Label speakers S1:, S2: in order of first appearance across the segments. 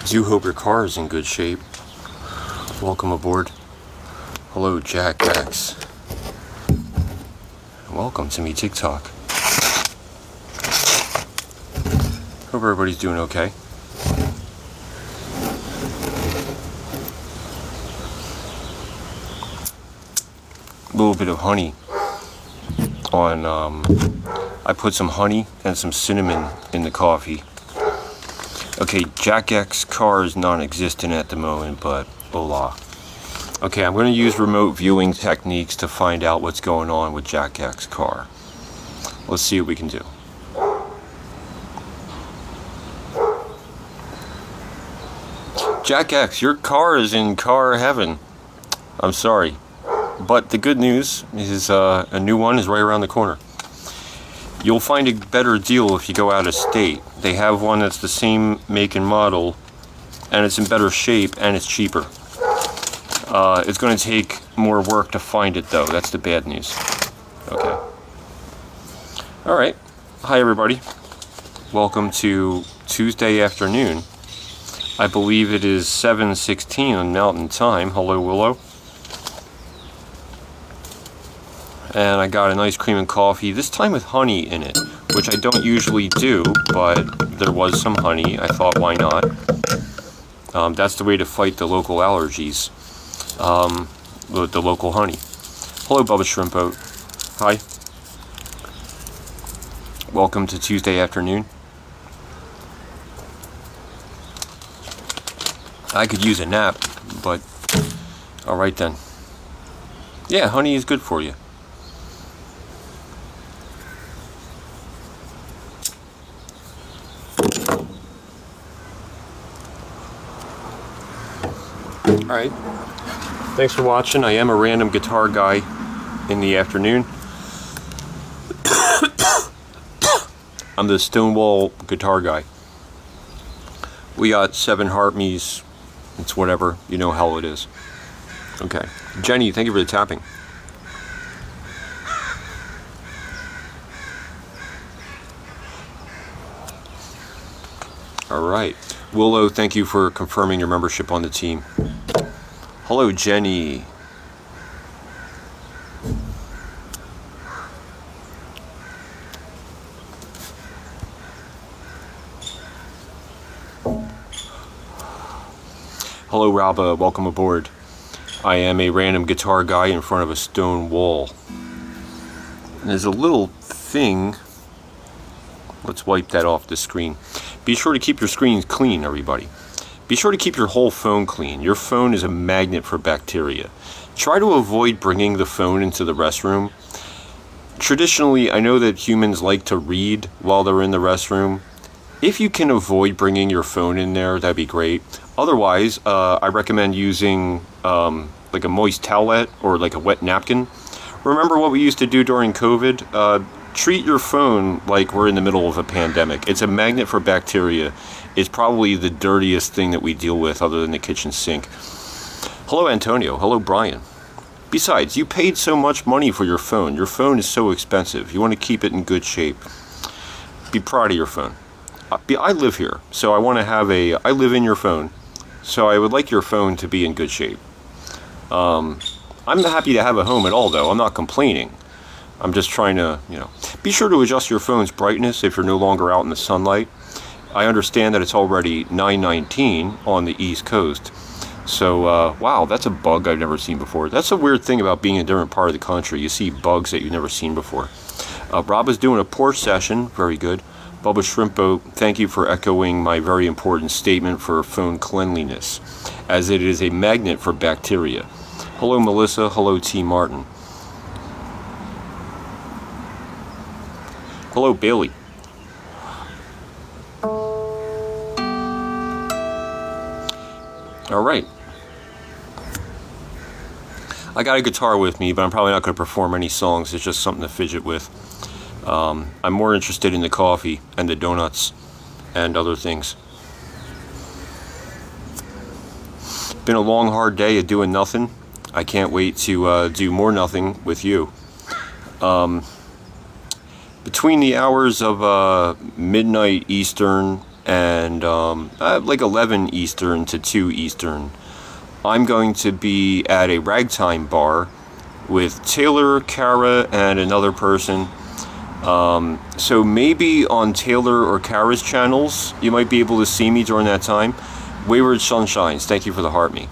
S1: Do hope your car is in good shape. Welcome aboard. Hello, Jack X. Welcome to me TikTok. Hope everybody's doing okay. A little bit of honey on, I put some honey and some cinnamon in the coffee. Okay, Jack X car is non-existent at the moment, but hola. Okay, I'm going to use remote viewing techniques to find out what's going on with Jack X car. Let's see what we can do. Jack X, your car is in car heaven. I'm sorry. But the good news is a new one is right around the corner. You'll find a better deal if you go out of state. They have one that's the same make and model, and it's in better shape, and it's cheaper. It's going to take more work to find it, though. That's the bad news. Okay. All right. Hi, everybody. Welcome to Tuesday afternoon. I believe it is 7:16 on Mountain Time. Hello, Willow. And I got a nice cream and coffee, this time with honey in it, which I don't usually do, but there was some honey. I thought, why not? That's the way to fight the local allergies, with the local honey. Hello, Bubba Shrimp Boat. Hi. Welcome to Tuesday afternoon. I could use a nap, but all right then. Yeah, honey is good for you. Alright, thanks for watching. I am a random guitar guy in the afternoon. I'm the Stonewall guitar guy. We got 7 Hartmeys. It's whatever, you know how it is. Okay, Jenny, thank you for the tapping. Alright, Willow, thank you for confirming your membership on the team. Hello, Jenny. Hello, Ralba. Welcome aboard. I am a random guitar guy in front of a stone wall. And there's a little thing. Let's wipe that off the screen. Be sure to keep your screens clean, everybody. Be sure to keep your whole phone clean. Your phone is a magnet for bacteria. Try to avoid bringing the phone into the restroom. Traditionally, I know that humans like to read while they're in the restroom. If you can avoid bringing your phone in there, that'd be great. Otherwise, I recommend using like a moist towelette or like a wet napkin. Remember what we used to do during COVID? Treat your phone like we're in the middle of a pandemic. It's a magnet for bacteria. It's probably the dirtiest thing that we deal with other than the kitchen sink. Hello, Antonio. Hello, Brian. Besides, you paid so much money for your phone. Your phone is so expensive. You want to keep it in good shape. Be proud of your phone. I live here, so I want to have I live in your phone, so I would like your phone to be in good shape. I'm happy to have a home at all, though. I'm not complaining. I'm just trying to, be sure to adjust your phone's brightness if you're no longer out in the sunlight. I understand that it's already 9:19 on the East Coast. So, wow, that's a bug I've never seen before. That's a weird thing about being in a different part of the country. You see bugs that you've never seen before. Rob is doing a porch session. Very good. Bubba Shrimp Boat, thank you for echoing my very important statement for phone cleanliness, as it is a magnet for bacteria. Hello, Melissa. Hello, T. Martin. Hello, Bailey. All right. I got a guitar with me, but I'm probably not going to perform any songs. It's just something to fidget with. I'm more interested in the coffee and the donuts and other things. Been a long, hard day of doing nothing. I can't wait to do more nothing with you. Between the hours of midnight Eastern and like 11 Eastern to 2 Eastern, I'm going to be at a ragtime bar with Taylor, Kara, and another person. So maybe on Taylor or Kara's channels, you might be able to see me during that time. Wayward Sunshines, thank you for the heart me.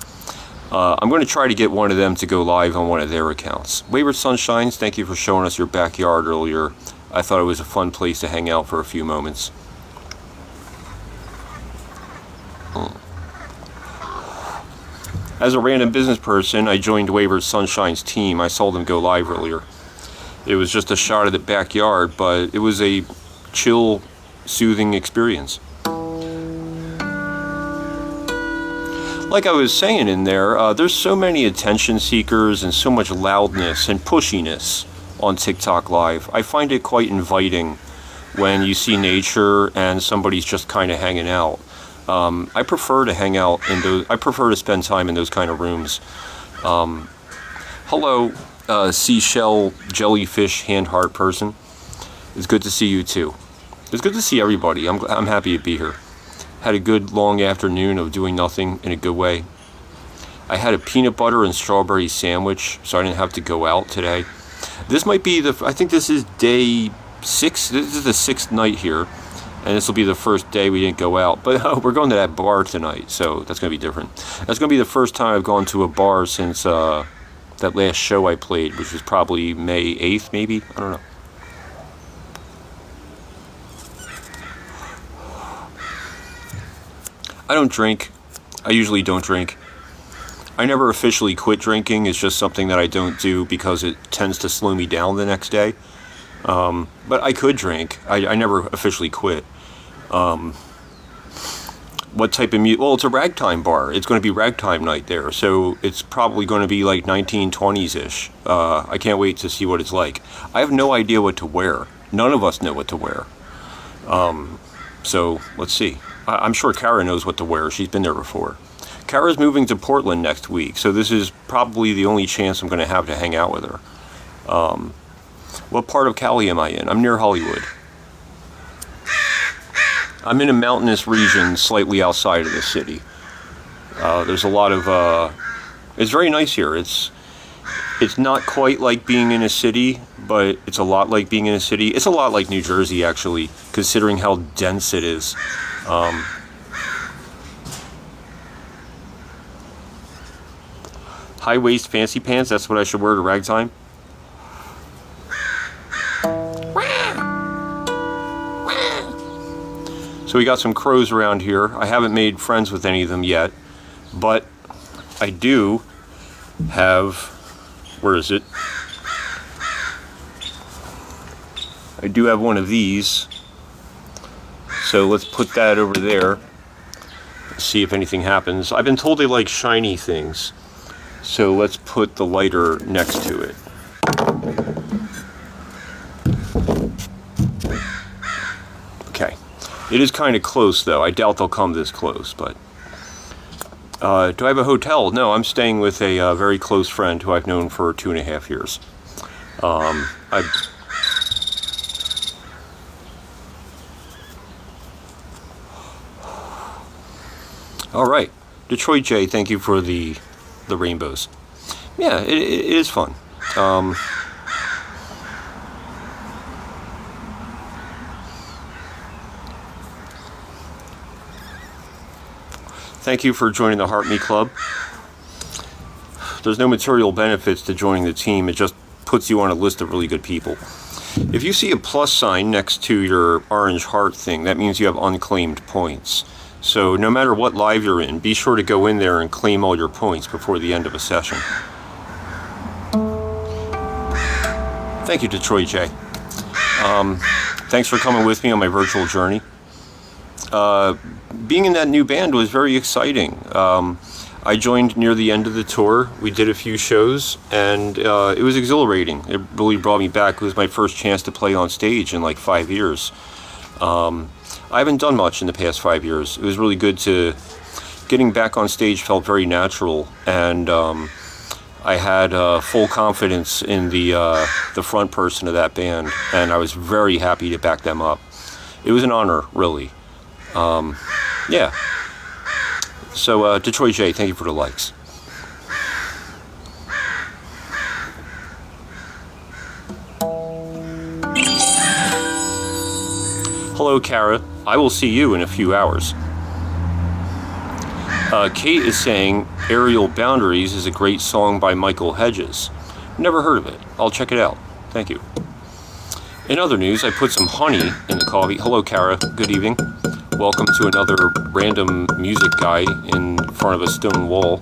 S1: I'm going to try to get one of them to go live on one of their accounts. Wayward Sunshines, thank you for showing us your backyard earlier. I thought it was a fun place to hang out for a few moments. As a random business person, I joined Wayward Sunshine's team. I saw them go live earlier. It was just a shot of the backyard, but it was a chill, soothing experience. Like I was saying in there, there's so many attention seekers and so much loudness and pushiness on TikTok Live. I find it quite inviting when you see nature and somebody's just kind of hanging out. I prefer to hang out in those. I prefer to spend time in those kind of rooms. Hello, seashell jellyfish hand heart person. It's good to see you too. It's good to see everybody. I'm happy to be here. Had a good long afternoon of doing nothing in a good way. I had a peanut butter and strawberry sandwich, so I didn't have to go out today. This might be I think this is day 6. This is the 6th night here, and this will be the first day we didn't go out. But we're going to that bar tonight, so that's going to be different. That's going to be the first time I've gone to a bar since that last show I played, which was probably May 8th, maybe? I don't know. I don't drink. I usually don't drink. I never officially quit drinking. It's just something that I don't do because it tends to slow me down the next day. But I could drink. I never officially quit. What type of music? Well, it's a ragtime bar. It's going to be ragtime night there. So it's probably going to be like 1920s-ish. I can't wait to see what it's like. I have no idea what to wear. None of us know what to wear. So let's see. I'm sure Kara knows what to wear. She's been there before. Kara's moving to Portland next week, so this is probably the only chance I'm going to have to hang out with her. What part of Cali am I in? I'm near Hollywood. I'm in a mountainous region slightly outside of the city. There's a lot of... it's very nice here. It's not quite like being in a city, but it's a lot like being in a city. It's a lot like New Jersey, actually, considering how dense it is. High waist fancy pants, that's what I should wear to ragtime. So we got some crows around here. I haven't made friends with any of them yet, but I do have, where is it? I do have one of these. So let's put that over there. See if anything happens. I've been told they like shiny things. So let's put the lighter next to it. Okay. It is kind of close though. I doubt they'll come this close, but... do I have a hotel? No, I'm staying with a very close friend who I've known for 2.5 years. All right, Detroit J, thank you for the rainbows. Yeah, it is fun. Thank you for joining the Heart Me Club. There's no material benefits to joining the team. It just puts you on a list of really good people. If you see a plus sign next to your orange heart thing, that means you have unclaimed points. So no matter what live you're in, be sure to go in there and claim all your points before the end of a session. Thank you, Detroit J. Thanks for coming with me on my virtual journey. Being in that new band was very exciting. I joined near the end of the tour. We did a few shows, and it was exhilarating. It really brought me back. It was my first chance to play on stage in like 5 years. I haven't done much in the past 5 years. It was really good to... Getting back on stage felt very natural, and I had full confidence in the front person of that band, and I was very happy to back them up. It was an honor, really. Yeah. So, Detroit J, thank you for the likes. Hello, Kara. I will see you in a few hours. Kate is saying Aerial Boundaries is a great song by Michael Hedges. Never heard of it. I'll check it out. Thank you. In other news, I put some honey in the coffee. Hello, Kara. Good evening. Welcome to another random music guy in front of a stone wall.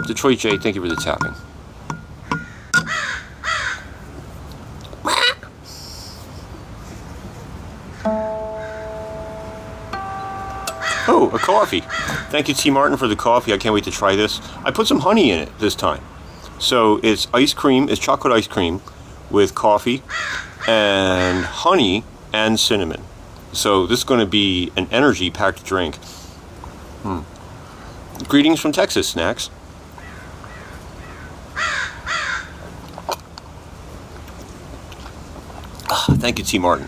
S1: Detroit J, thank you for the tapping. Oh, a coffee. Thank you, T. Martin, for the coffee. I can't wait to try this. I put some honey in it this time. So it's ice cream, it's chocolate ice cream with coffee and honey and cinnamon. So this is going to be an energy-packed drink. Greetings from Texas, Snacks. Thank you, T. Martin.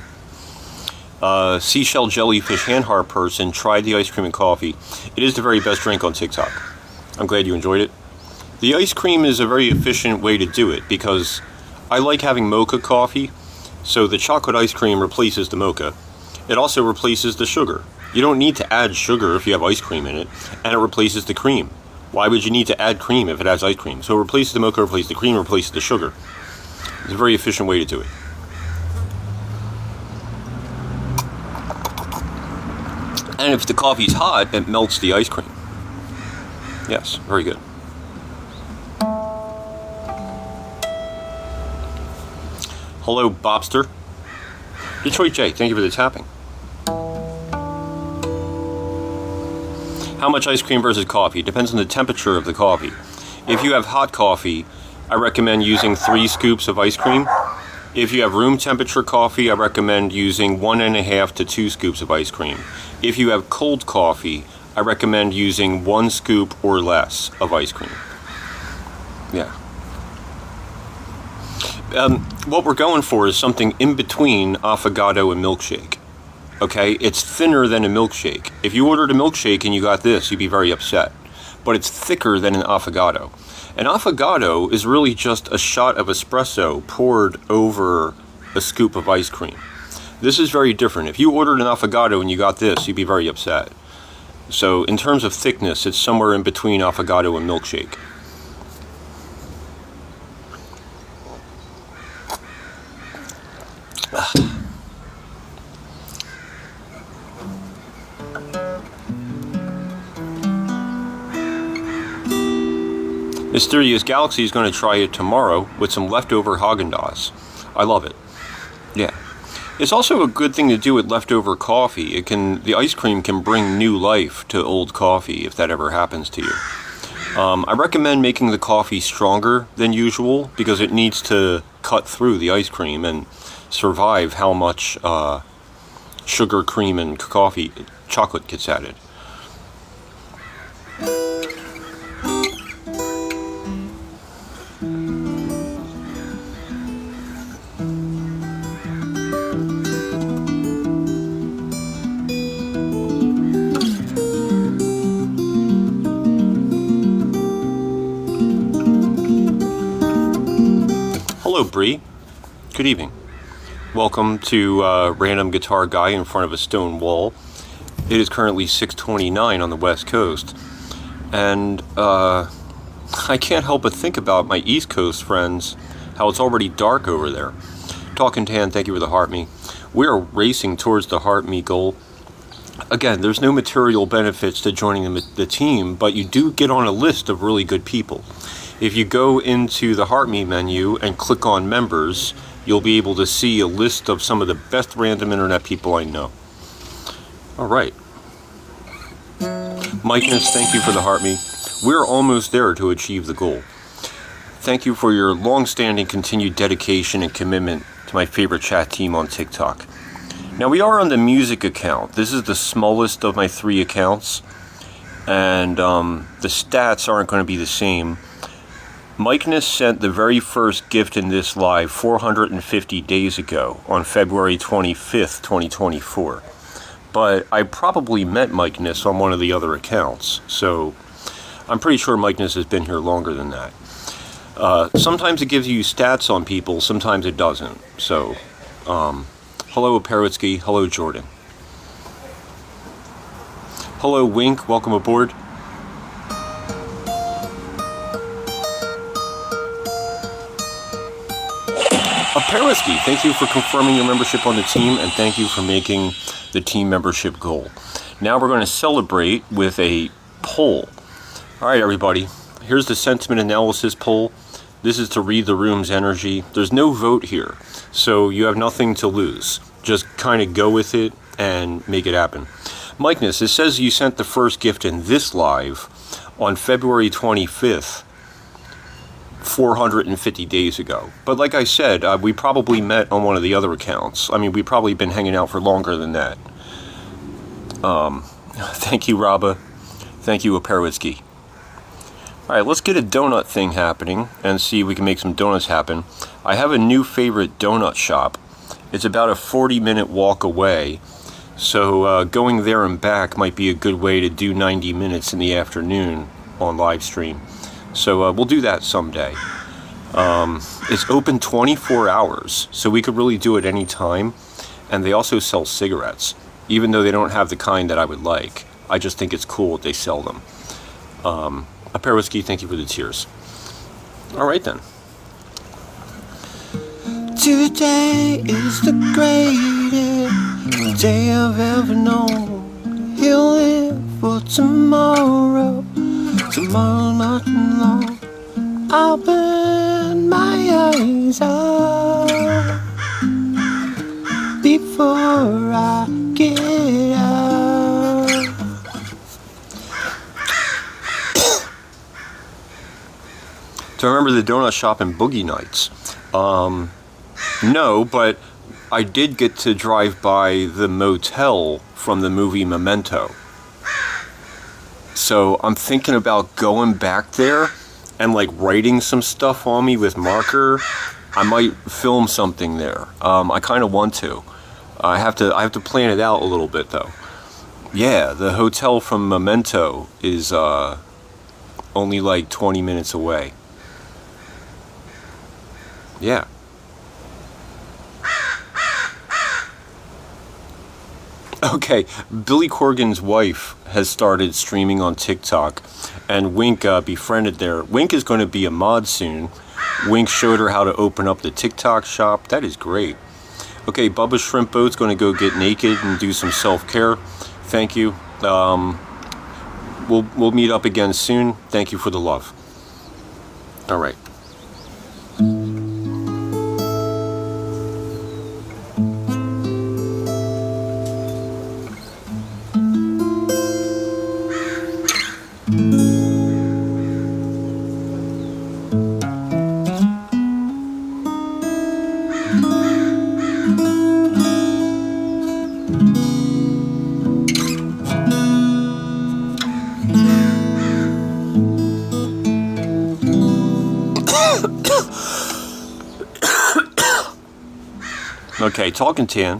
S1: Seashell Jellyfish Handheart person tried the ice cream and coffee. It is the very best drink on TikTok. I'm glad you enjoyed it. The ice cream is a very efficient way to do it because I like having mocha coffee, so the chocolate ice cream replaces the mocha. It also replaces the sugar. You don't need to add sugar if you have ice cream in it, and it replaces the cream. Why would you need to add cream if it has ice cream? So it replaces the mocha, replaces the cream, replaces the sugar. It's a very efficient way to do it. And if the coffee's hot, it melts the ice cream. Yes, very good. Hello, Bobster. Detroit J, thank you for the tapping. How much ice cream versus coffee? It depends on the temperature of the coffee. If you have hot coffee, I recommend using 3 scoops of ice cream. If you have room temperature coffee, I recommend using 1.5 to 2 scoops of ice cream. If you have cold coffee, I recommend using 1 scoop or less of ice cream. Yeah. What we're going for is something in between affogato and milkshake. Okay? It's thinner than a milkshake. If you ordered a milkshake and you got this, you'd be very upset. But it's thicker than an affogato. An affogato is really just a shot of espresso poured over a scoop of ice cream. This is very different. If you ordered an affogato and you got this, you'd be very upset. So in terms of thickness, it's somewhere in between affogato and milkshake. Mysterious Galaxy is going to try it tomorrow with some leftover Haagen-Dazs. I love it. Yeah. It's also a good thing to do with leftover coffee. The ice cream can bring new life to old coffee if that ever happens to you. I recommend making the coffee stronger than usual because it needs to cut through the ice cream and survive how much sugar, cream, and chocolate gets added. Hello, Bree. Good evening. Welcome to Random Guitar Guy in front of a stone wall. It is currently 6:29 on the West Coast, and I can't help but think about my East Coast friends, how it's already dark over there. Talking Tan, thank you for the heart me. We are racing towards the heart me goal. Again, there's no material benefits to joining the team, but you do get on a list of really good people. If you go into the Heart Me menu and click on members, you'll be able to see a list of some of the best random internet people I know. All right. Mikeness, thank you for the Heart Me. We're almost there to achieve the goal. Thank you for your long-standing continued dedication and commitment to my favorite chat team on TikTok. Now, we are on the music account. This is the smallest of my 3 accounts, and the stats aren't going to be the same. Mikeness sent the very first gift in this live 450 days ago on February 25th, 2024. but I probably met Mikeness on one of the other accounts, so I'm pretty sure Mikeness has been here longer than that. Sometimes it gives you stats on people, sometimes it doesn't. So, hello Perotsky, hello Jordan. Hello Wink, welcome aboard. Perotsky, thank you for confirming your membership on the team, and thank you for making the team membership goal. Now we're going to celebrate with a poll. All right, everybody, here's the sentiment analysis poll. This is to read the room's energy. There's no vote here, so you have nothing to lose. Just kind of go with it and make it happen. Mikeness, it says you sent the first gift in this live on February 25th, 450 days ago. But like I said, we probably met on one of the other accounts. I mean, we've probably been hanging out for longer than that. Thank you, Rabba. Thank you, Perotsky. All right, let's get a donut thing happening and see if we can make some donuts happen. I have a new favorite donut shop. It's about a 40-minute walk away. So going there and back might be a good way to do 90 minutes in the afternoon on live stream. So we'll do that someday. It's open 24 hours, so we could really do it any time. And they also sell cigarettes, even though they don't have the kind that I would like. I just think it's cool that they sell them. Perotsky, thank you for the tears. All right, then. Today is the greatest day I've ever known. He'll live for tomorrow. Tomorrow nothing long. I'll burn my eyes out before I get out. Do I remember the donut shop in Boogie Nights? No, but I did get to drive by the motel from the movie Memento. So I'm thinking about going back there and like writing some stuff on me with marker. I might film something there. I kind of want to. I have to plan it out a little bit though. Yeah, the hotel from Memento is only like 20 minutes away. Yeah. Okay, Billy Corgan's wife has started streaming on TikTok, and Wink befriended there. Wink is going to be a mod soon. Wink showed her how to open up the TikTok shop. That is great. Okay, Bubba Shrimp Boat's going to go get naked and do some self-care. Thank you. We'll meet up again soon. Thank you for the love. All right. Okay, Talking Tan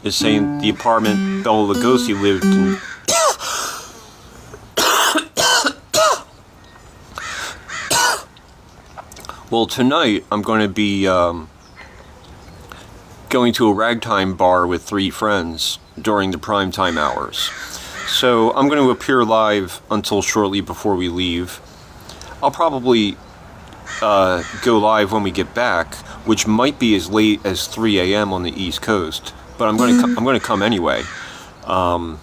S1: is saying the apartment Bela Lugosi lived in. Well, tonight I'm going to be going to a ragtime bar with 3 friends during the primetime hours. So I'm going to appear live until shortly before we leave. I'll probably go live when we get back, which might be as late as 3 a.m. on the East Coast. But I'm going to come anyway. While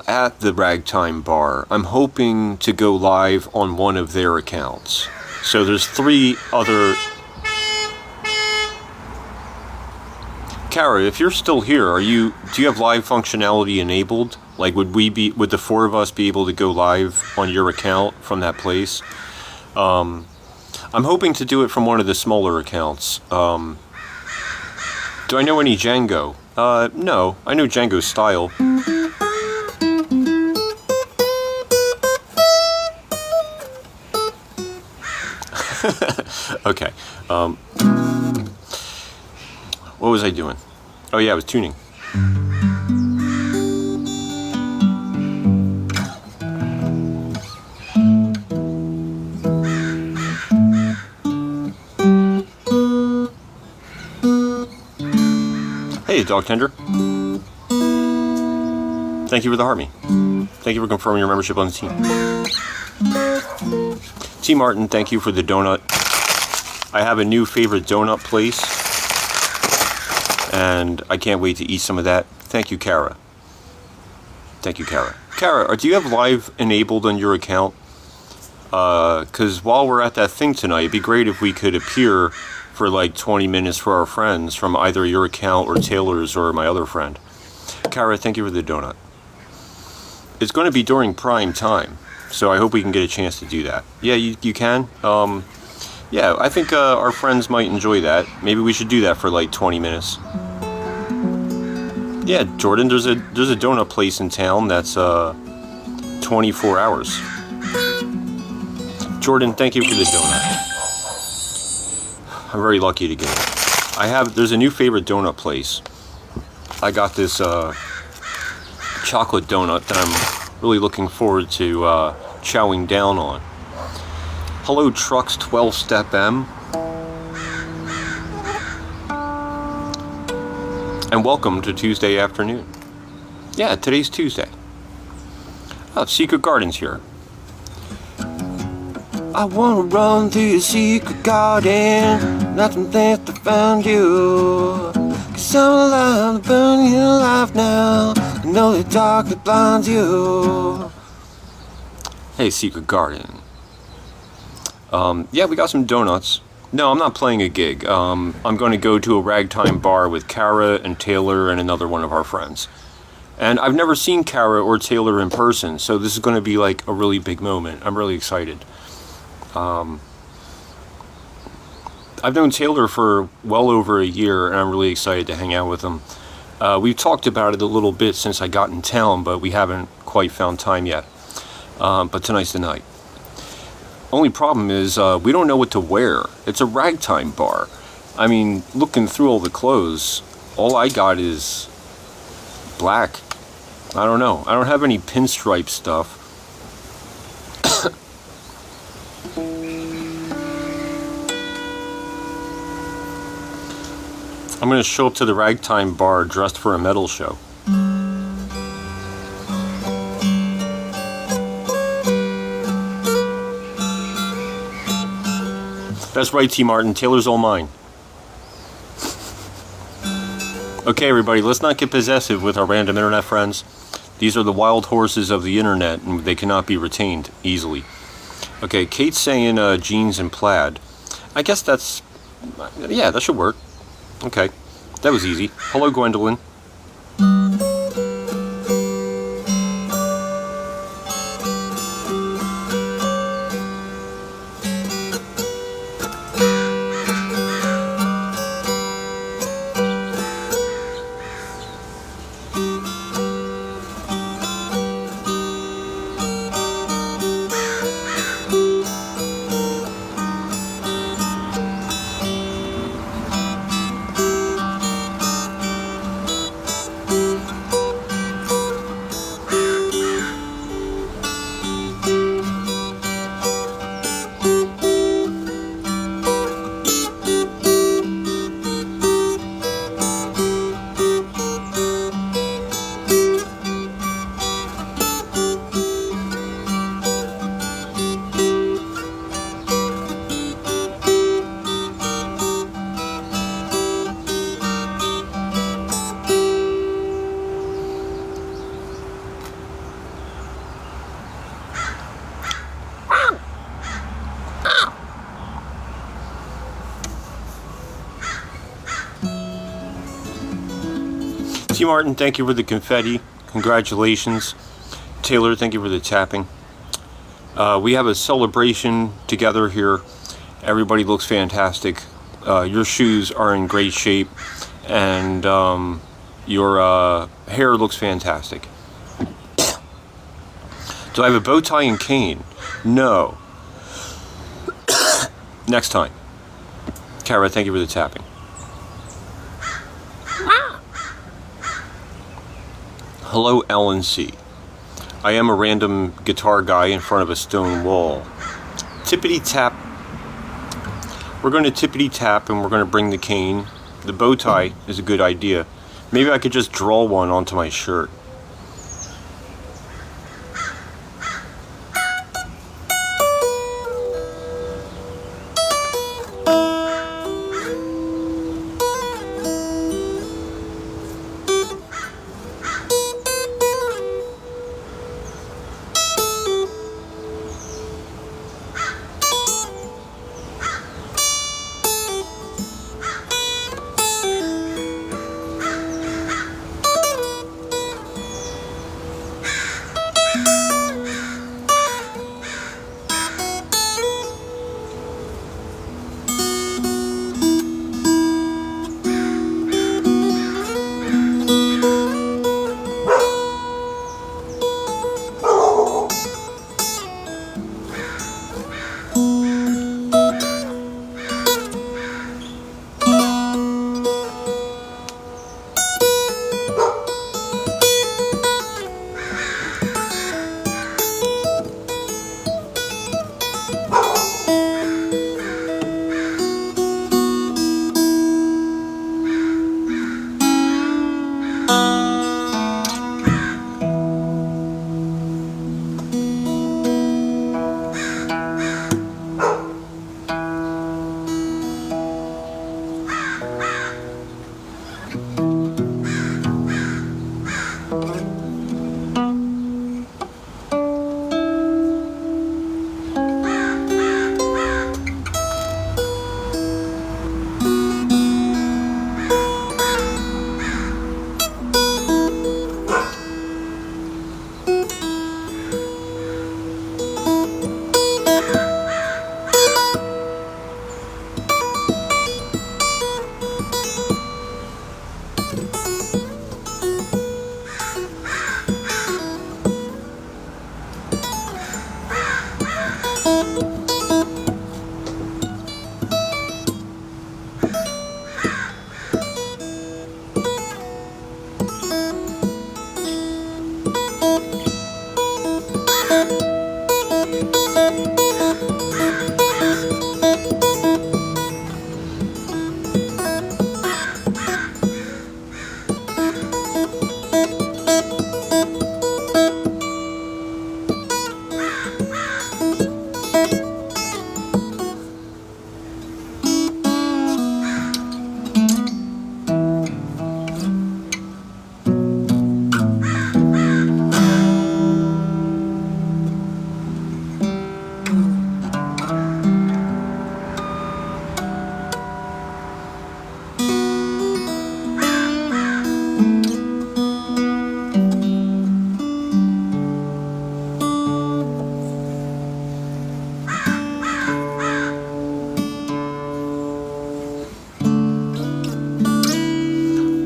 S1: at the ragtime bar, I'm hoping to go live on one of their accounts. So there's 3 other. Kara, if you're still here, do you have live functionality enabled? Like, would the 4 of us be able to go live on your account from that place? I'm hoping to do it from one of the smaller accounts. Do I know any Django? No, I know Django's style. Okay. What was I doing? Oh yeah, I was tuning. Hey, Dog Tender. Thank you for the heart me. Thank you for confirming your membership on the team. T. Martin, thank you for the donut. I have a new favorite donut place, and I can't wait to eat some of that. Thank you, Kara. Thank you, Kara. Kara, do you have live enabled on your account? Because while we're at that thing tonight, it'd be great if we could appear for like 20 minutes for our friends from either your account or Taylor's or my other friend. Kara, thank you for the donut. It's going to be during prime time, so I hope we can get a chance to do that. Yeah, you can. Yeah, I think our friends might enjoy that. Maybe we should do that for like 20 minutes. Yeah, Jordan, there's a donut place in town that's 24 hours. Jordan, thank you for the donut. I'm very lucky to get it. There's a new favorite donut place. I got this chocolate donut that I'm really looking forward to chowing down on. Hello, Trucks 12 Step M. And welcome to Tuesday afternoon. Yeah, today's Tuesday. Oh, Secret Garden's here. I wanna run through your secret garden, nothing left to find you. Cause I'm alive to burn you alive now. I know the dark that blinds you. Hey, Secret Garden. Yeah, we got some donuts. No, I'm not playing a gig. I'm going to go to a ragtime bar with Kara and Taylor and another one of our friends. And I've never seen Kara or Taylor in person, so this is going to be like a really big moment. I'm really excited. I've known Taylor for well over a year, and I'm really excited to hang out with him. We've talked about it a little bit since I got in town, but we haven't quite found time yet. But tonight's the night. Only problem is we don't know what to wear. It's a ragtime bar. I mean, looking through all the clothes, all I got is black. I don't know. I don't have any pinstripe stuff. I'm going to show up to the ragtime bar dressed for a metal show. That's right, T. Martin. Taylor's all mine. Okay, everybody, let's not get possessive with our random internet friends. These are the wild horses of the internet, and they cannot be retained easily. Okay, Kate's saying jeans and plaid. I guess that's... yeah, that should work. Okay, that was easy. Hello, Gwendolyn. T. Martin, thank you for the confetti. Congratulations. Taylor, thank you for the tapping. We have a celebration together here. Everybody looks fantastic. Your shoes are in great shape, and your hair looks fantastic. Do I have a bow tie and cane? No. Next time. Kara, thank you for the tapping. Hello, LNC. I am a random guitar guy in front of a stone wall. Tippity tap. We're going to tippity tap and we're going to bring the cane. The bow tie is a good idea. Maybe I could just draw one onto my shirt.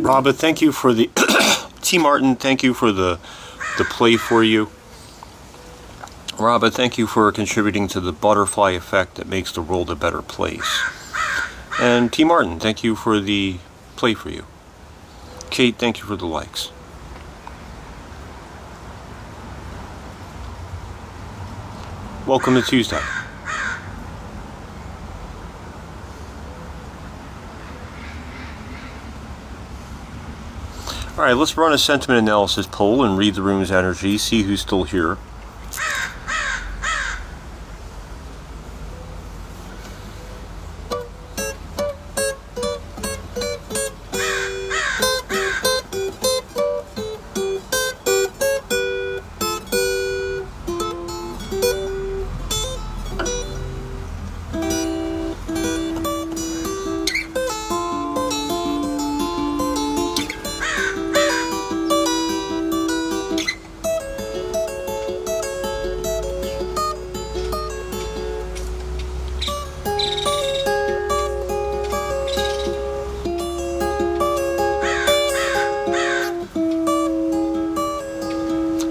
S1: Robert, thank you for the T. Martin, thank you for the play for you. Robert, thank you for contributing to the butterfly effect that makes the world a better place. And T. Martin, thank you for the play for you. Kate, thank you for the likes. Welcome to Tuesday. Alright, let's run a sentiment analysis poll and read the room's energy, see who's still here.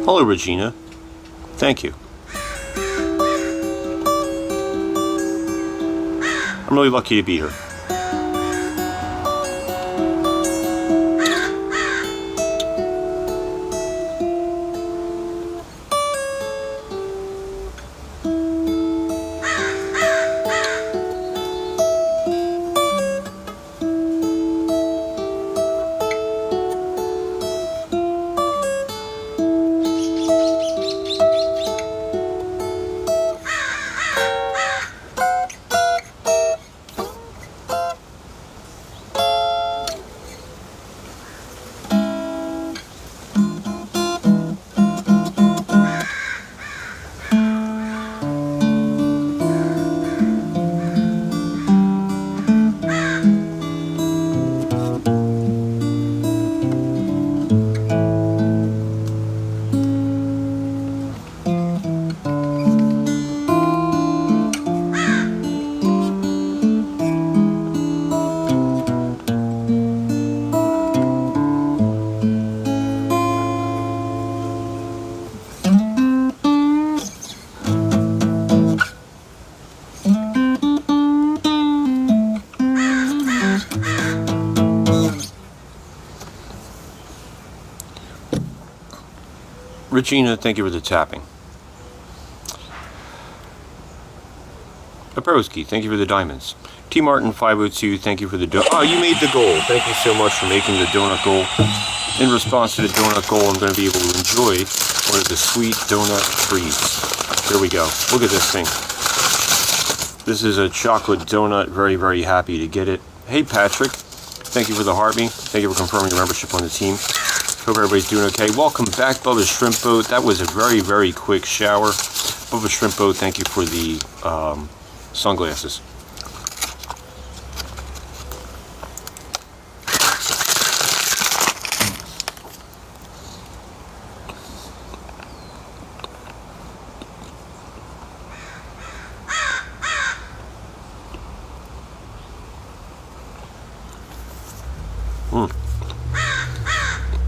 S1: Hello, Regina. Thank you. I'm really lucky to be here. Regina, thank you for the tapping. Paperowski, thank you for the diamonds. T. Martin 502, thank you for the donut. Oh, you made the goal. Thank you so much for making the donut goal. In response to the donut goal, I'm going to be able to enjoy one of the sweet donut treats. Here we go. Look at this thing. This is a chocolate donut. Very, very happy to get it. Hey, Patrick. Thank you for the heartbeat. Thank you for confirming your membership on the team. Hope everybody's doing okay. Welcome back, Bubba Shrimp Boat. That was a very, very quick shower. Bubba Shrimp Boat, thank you for the sunglasses.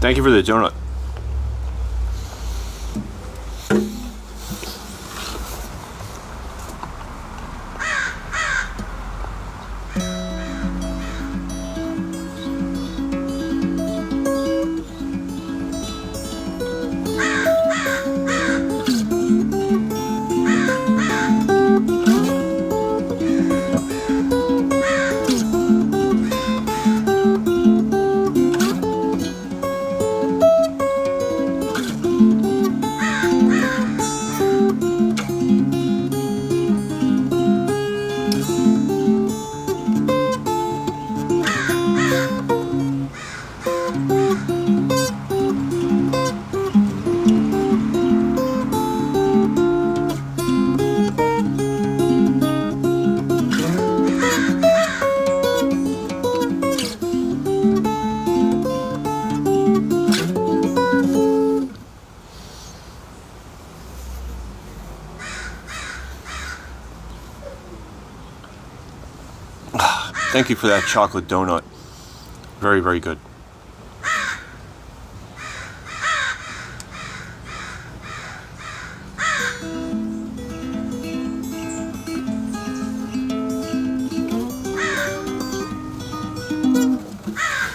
S1: Thank you for the donut. Thank you for that chocolate donut. Very, very good.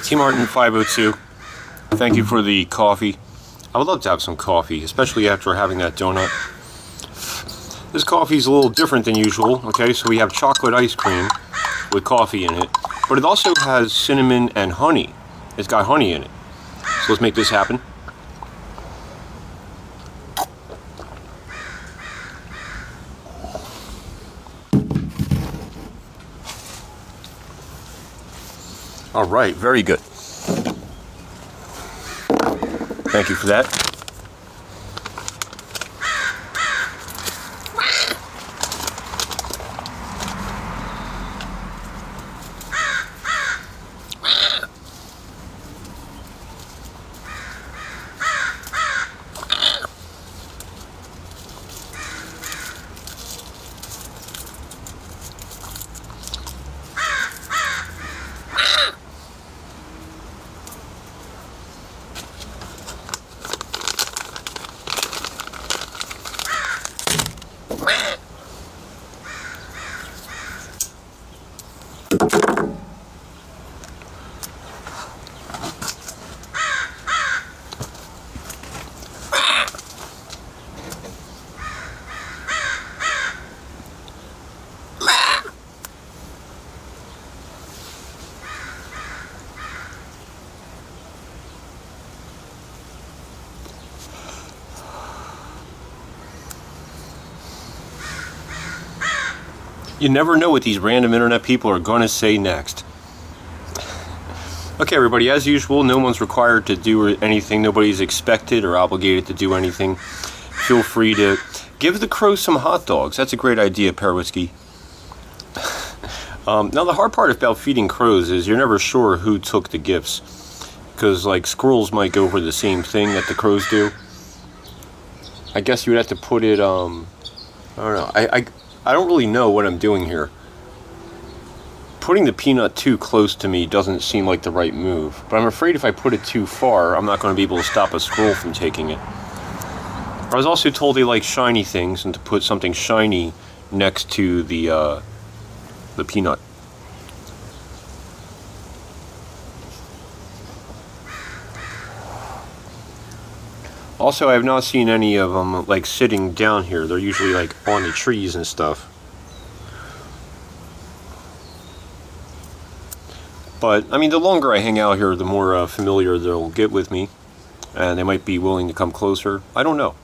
S1: T. Martin 502, thank you for the coffee. I would love to have some coffee, especially after having that donut. This coffee is a little different than usual, okay? So we have chocolate ice cream with coffee in it, but it also has cinnamon and honey. It's got honey in it. So let's make this happen. All right, very good. Thank you for that. You never know what these random internet people are going to say next. Okay, everybody, as usual, no one's required to do anything. Nobody's expected or obligated to do anything. Feel free to give the crows some hot dogs. That's a great idea, Pearwhiskey. Now, the hard part about feeding crows is you're never sure who took the gifts. Because, like, squirrels might go for the same thing that the crows do. I guess you would have to put it, I don't know. I don't really know what I'm doing here. Putting the peanut too close to me doesn't seem like the right move. But I'm afraid if I put it too far, I'm not going to be able to stop a squirrel from taking it. I was also told they like shiny things and to put something shiny next to the peanut. Also, I have not seen any of them like sitting down here. They're usually like on the trees and stuff. But I mean, the longer I hang out here, the more familiar they'll get with me, and they might be willing to come closer. I don't know.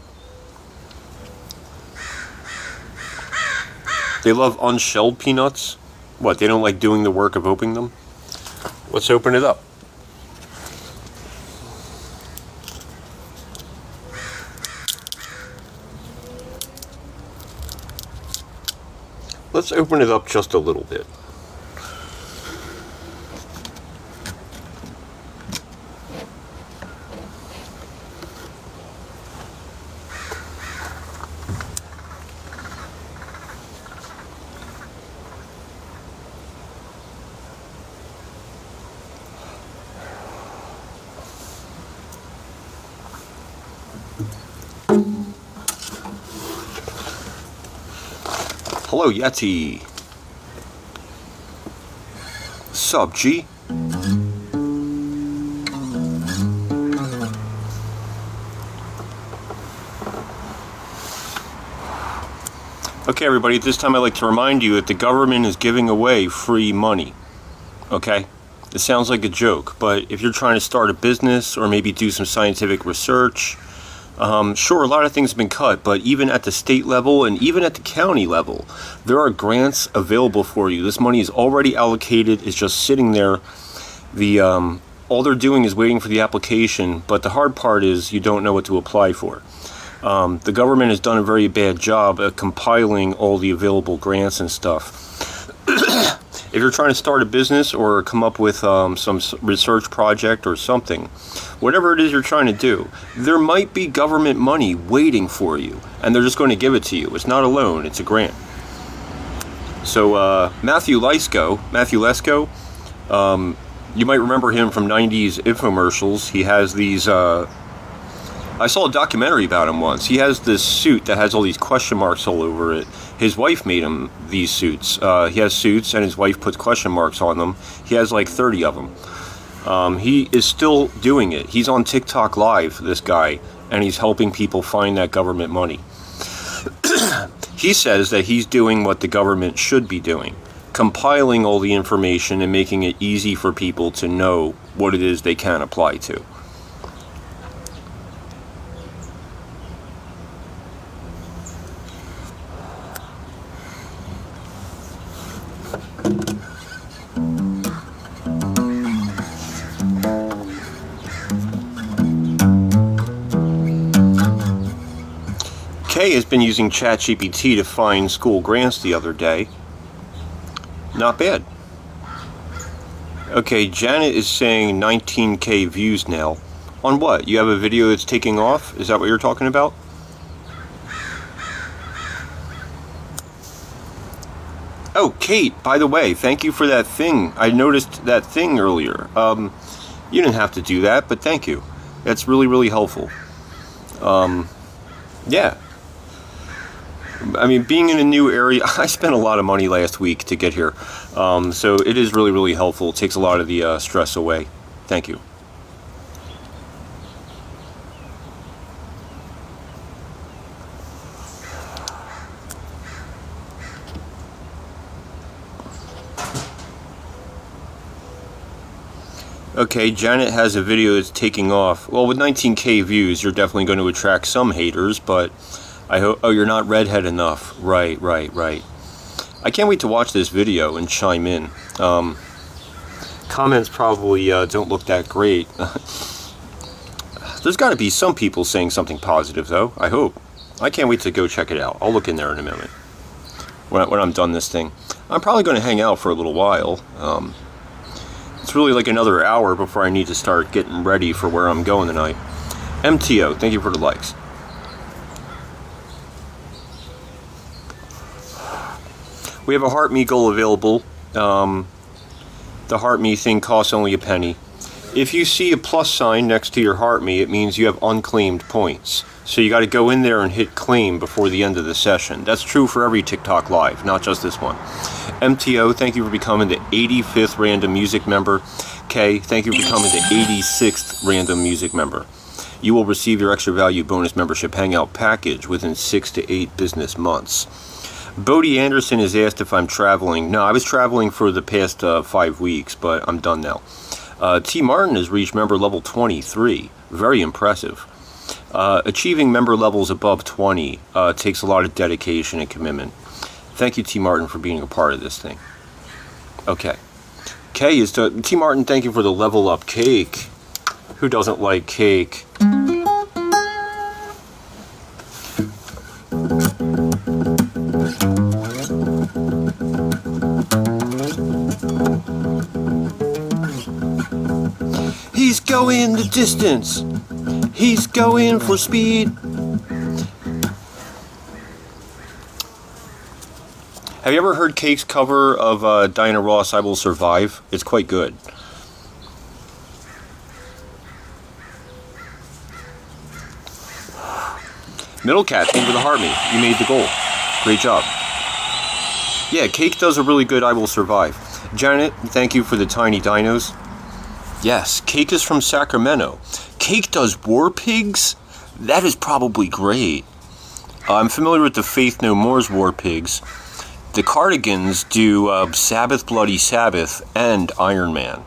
S1: They love unshelled peanuts. What, they don't like doing the work of opening them? Let's open it up. Let's open it up just a little bit. Hello, Yeti. Sup, G? Okay, everybody, at this time I'd like to remind you that the government is giving away free money. Okay? It sounds like a joke, but if you're trying to start a business or maybe do some scientific research, sure, a lot of things have been cut, but even at the state level and even at the county level, there are grants available for you. This money is already allocated. It's just sitting there. All they're doing is waiting for the application, but the hard part is you don't know what to apply for. The government has done a very bad job at compiling all the available grants and stuff. If you're trying to start a business or come up with some research project or something, whatever it is you're trying to do, there might be government money waiting for you, and they're just going to give it to you. It's not a loan, it's a grant. So Matthew Lesko, you might remember him from 90s infomercials. He has these, I saw a documentary about him once. He has this suit that has all these question marks all over it. His wife made him these suits. He has suits and his wife puts question marks on them. He has like 30 of them. He is still doing it. He's on TikTok Live, this guy, and he's helping people find that government money. He says that he's doing what the government should be doing, compiling all the information and making it easy for people to know what it is they can apply to. Kay has been using ChatGPT to find school grants the other day. Not bad. Okay, Janet is saying 19K views now. On what? You have a video that's taking off? Is that what you're talking about? Oh, Kate, by the way, thank you for that thing. I noticed that thing earlier. You didn't have to do that, but thank you. That's really, really helpful. Yeah. I mean, being in a new area, I spent a lot of money last week to get here. So it is really, really helpful. It takes a lot of the stress away. Thank you. Okay, Janet has a video that's taking off. Well, with 19K views, you're definitely going to attract some haters, but I hope... Oh, you're not redhead enough. Right. I can't wait to watch this video and chime in. Comments probably don't look that great. There's got to be some people saying something positive, though. I hope. I can't wait to go check it out. I'll look in there in a minute when I'm done this thing. I'm probably going to hang out for a little while. It's really like another hour before I need to start getting ready for where I'm going tonight. MTO, thank you for the likes. We have a Heart Me goal available. The Heart Me thing costs only a penny. If you see a plus sign next to your Heart Me, it means you have unclaimed points. So you got to go in there and hit claim before the end of the session. That's true for every TikTok Live, not just this one. MTO, thank you for becoming the 85th random music member. K, thank you for becoming the 86th random music member. You will receive your extra value bonus membership hangout package within 6 to 8 business months. Bodie Anderson has asked if I'm traveling. No, I was traveling for the past 5 weeks, but I'm done now. T. Martin has reached member level 23. Very impressive. Achieving member levels above 20 takes a lot of dedication and commitment. Thank you, T. Martin, for being a part of this thing. Okay. K is to T. Martin, thank you for the level up cake. Who doesn't like cake? He's going the distance. He's going for speed. Have you ever heard Cake's cover of Diana Ross, I Will Survive? It's quite good. Middle Cat, thank you for the heart me. You made the goal. Great job. Yeah, Cake does a really good I Will Survive. Janet, thank you for the tiny dinos. Yes, Cake is from Sacramento. Cake does War Pigs? That is probably great. I'm familiar with the Faith No More's War Pigs. The Cardigans do Sabbath Bloody Sabbath and Iron Man.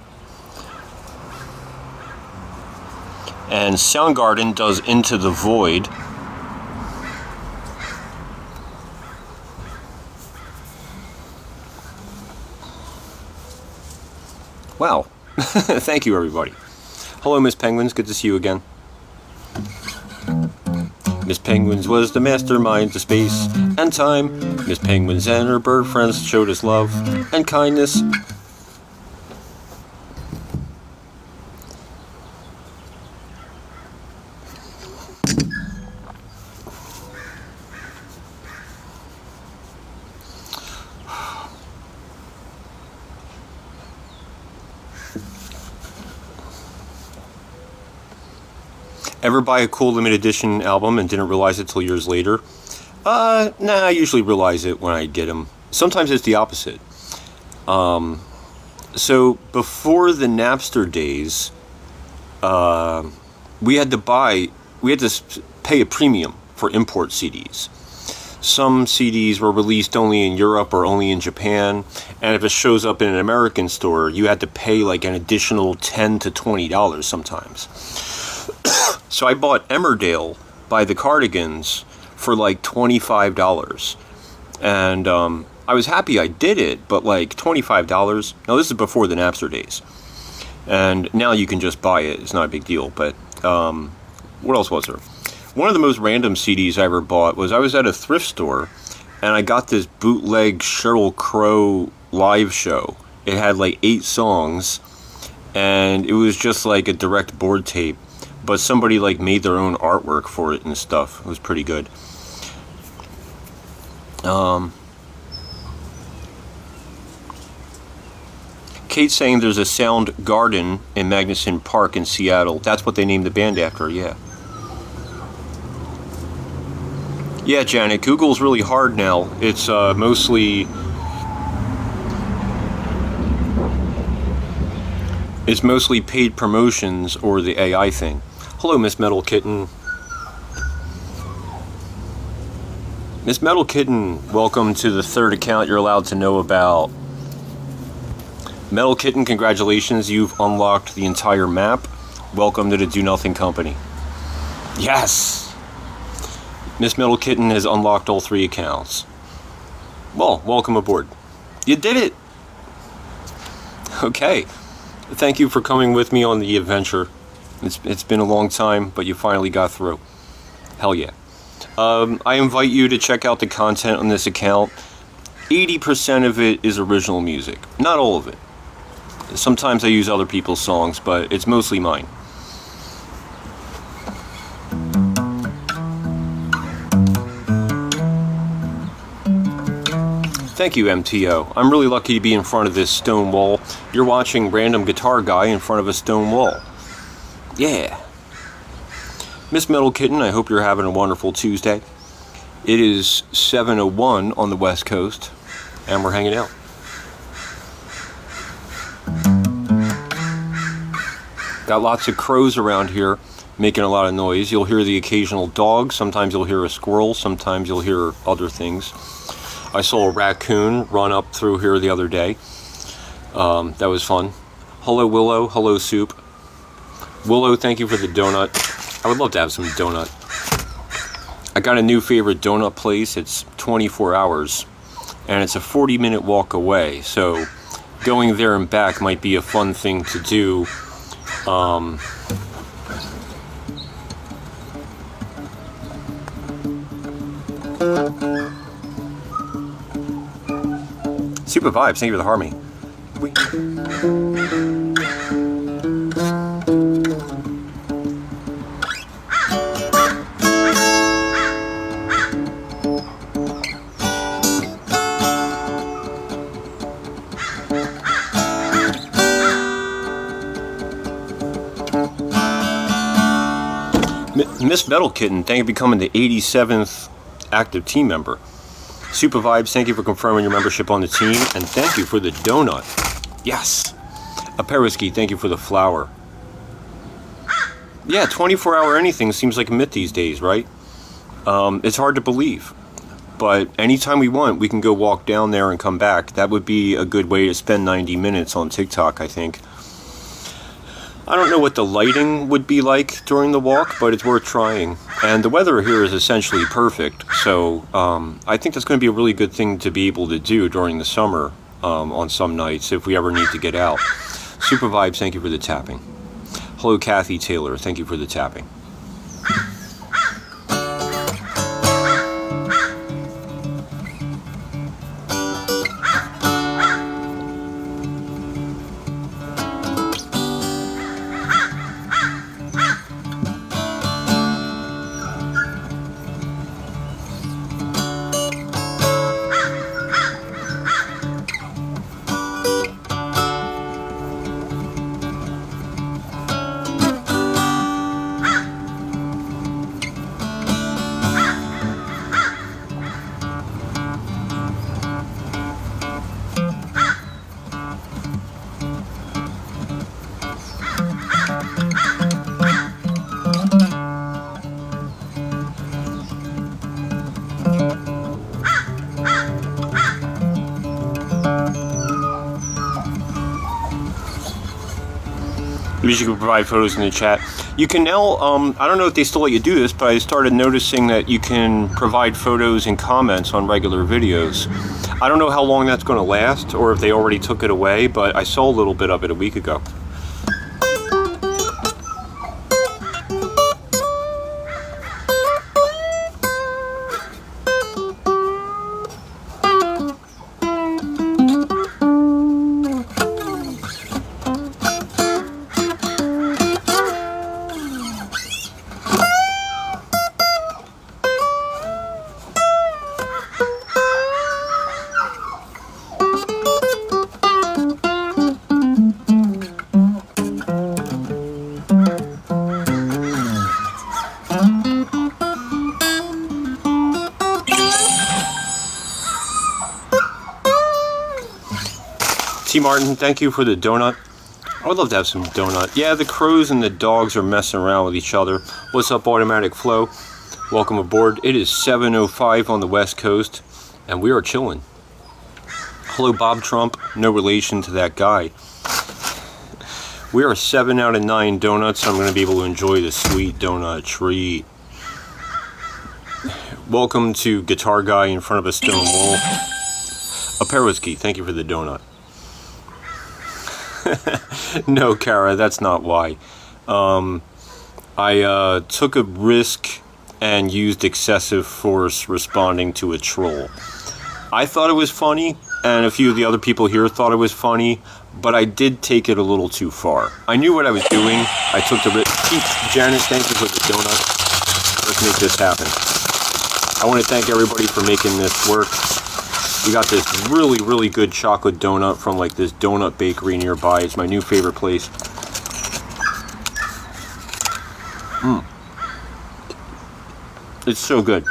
S1: And Soundgarden does Into the Void. Wow. Thank you, everybody. Hello, Miss Penguins. Good to see you again. Miss Penguins was the mastermind to space and time. Miss Penguins and her bird friends showed us love and kindness. Ever buy a cool limited edition album and didn't realize it till years later? Nah, I usually realize it when I get them. Sometimes it's the opposite. So before the Napster days, we had to pay a premium for import CDs. Some CDs were released only in Europe or only in Japan, and if it shows up in an American store, you had to pay like an additional $10 to $20 sometimes. So I bought Emmerdale by the Cardigans for like $25. And I was happy I did it, but like $25. Now this is before the Napster days. And now you can just buy it. It's not a big deal. But what else was there? One of the most random CDs I ever bought was I was at a thrift store and I got this bootleg Sheryl Crow live show. It had like 8 songs and it was just like a direct board tape. But somebody like made their own artwork for it and stuff. It was pretty good. Kate's saying there's a Sound Garden in Magnuson Park in Seattle. That's what they named the band after, yeah. Yeah, Janet, Google's really hard now. It's mostly paid promotions or the AI thing. Hello, Miss Metal Kitten. Miss Metal Kitten, welcome to the 3rd account you're allowed to know about. Metal Kitten, congratulations, you've unlocked the entire map. Welcome to the Do Nothing Company. Yes! Miss Metal Kitten has unlocked all 3 accounts. Well, welcome aboard. You did it! Okay. Thank you for coming with me on the adventure. It's been a long time, but you finally got through. Hell yeah. I invite you to check out the content on this account. 80% of it is original music. Not all of it. Sometimes I use other people's songs, but it's mostly mine. Thank you, MTO. I'm really lucky to be in front of this stone wall. You're watching Random Guitar Guy in front of a stone wall. Yeah. Miss Metal Kitten, I hope you're having a wonderful Tuesday. It is 7:01 on the West Coast, and we're hanging out. Got lots of crows around here. making a lot of noise. You'll hear the occasional dog, sometimes you'll hear a squirrel, sometimes you'll hear other things. I saw a raccoon run up through here the other day. That was fun. Hello Willow, hello Soup. Willow, thank you for the donut. I would love to have some donut. I got a new favorite donut place. It's 24 hours and it's a 40-minute walk away, so going there and back might be a fun thing to do. Super vibes, thank you for the harmony. Miss Metal Kitten, thank you for becoming the 87th active team member. Super Vibes, thank you for confirming your membership on the team, and thank you for the donut. Yes. A Perisky, thank you for the flower. Yeah, 24-hour anything seems like a myth these days, right? It's hard to believe. But anytime we want, we can go walk down there and come back. That would be a good way to spend 90 minutes on TikTok, I think. I don't know what the lighting would be like during the walk, but it's worth trying. And the weather here is essentially perfect, so I think that's going to be a really good thing to be able to do during the summer on some nights if we ever need to get out. Super Vibes, thank you for the tapping. Hello Kathy Taylor, thank you for the tapping. You can provide photos in the chat. You can now, I don't know if they still let you do this, but I started noticing that you can provide photos and comments on regular videos. I don't know how long that's going to last, or if they already took it away, but I saw a little bit of it a week ago. T. Martin, thank you for the donut. I would love to have some donut. Yeah, the crows and the dogs are messing around with each other. What's up, Automatic Flow? Welcome aboard. It is 7:05 on the West Coast, and we are chilling. Hello, Bob Trump. No relation to that guy. We are 7 out of 9 donuts. I'm going to be able to enjoy the sweet donut treat. Welcome to Guitar Guy in front of a stone wall. A Perisky, thank you for the donut. No, Kara, that's not why. I took a risk and used excessive force responding to a troll. I thought it was funny, and a few of the other people here thought it was funny, but I did take it a little too far. I knew what I was doing. I took the risk. Janet, thank you for the donut. Let's make this happen. I want to thank everybody for making this work. We got this really, really good chocolate donut from like this donut bakery nearby. It's my new favorite place. It's so good.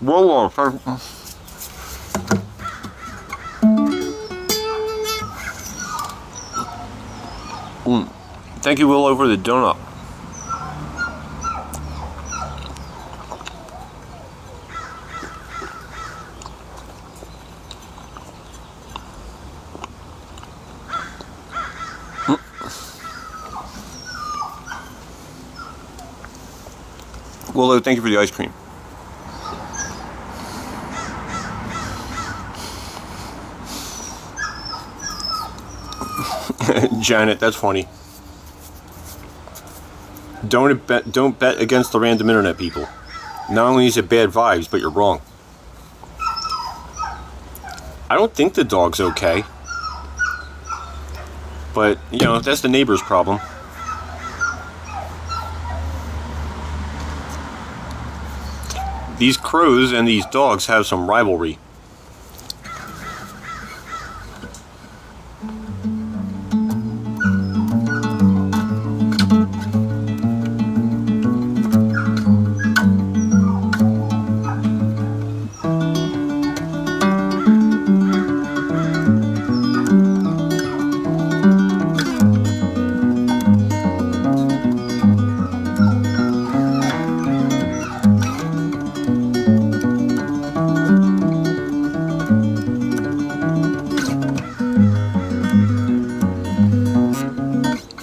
S1: Roll off. Thank you, Will, over the donut. Willow, thank you for the ice cream. Janet, that's funny. Don't bet against the random internet people. Not only is it bad vibes, but you're wrong. I don't think the dog's okay. But, you know, that's the neighbor's problem. These crows and these dogs have some rivalry.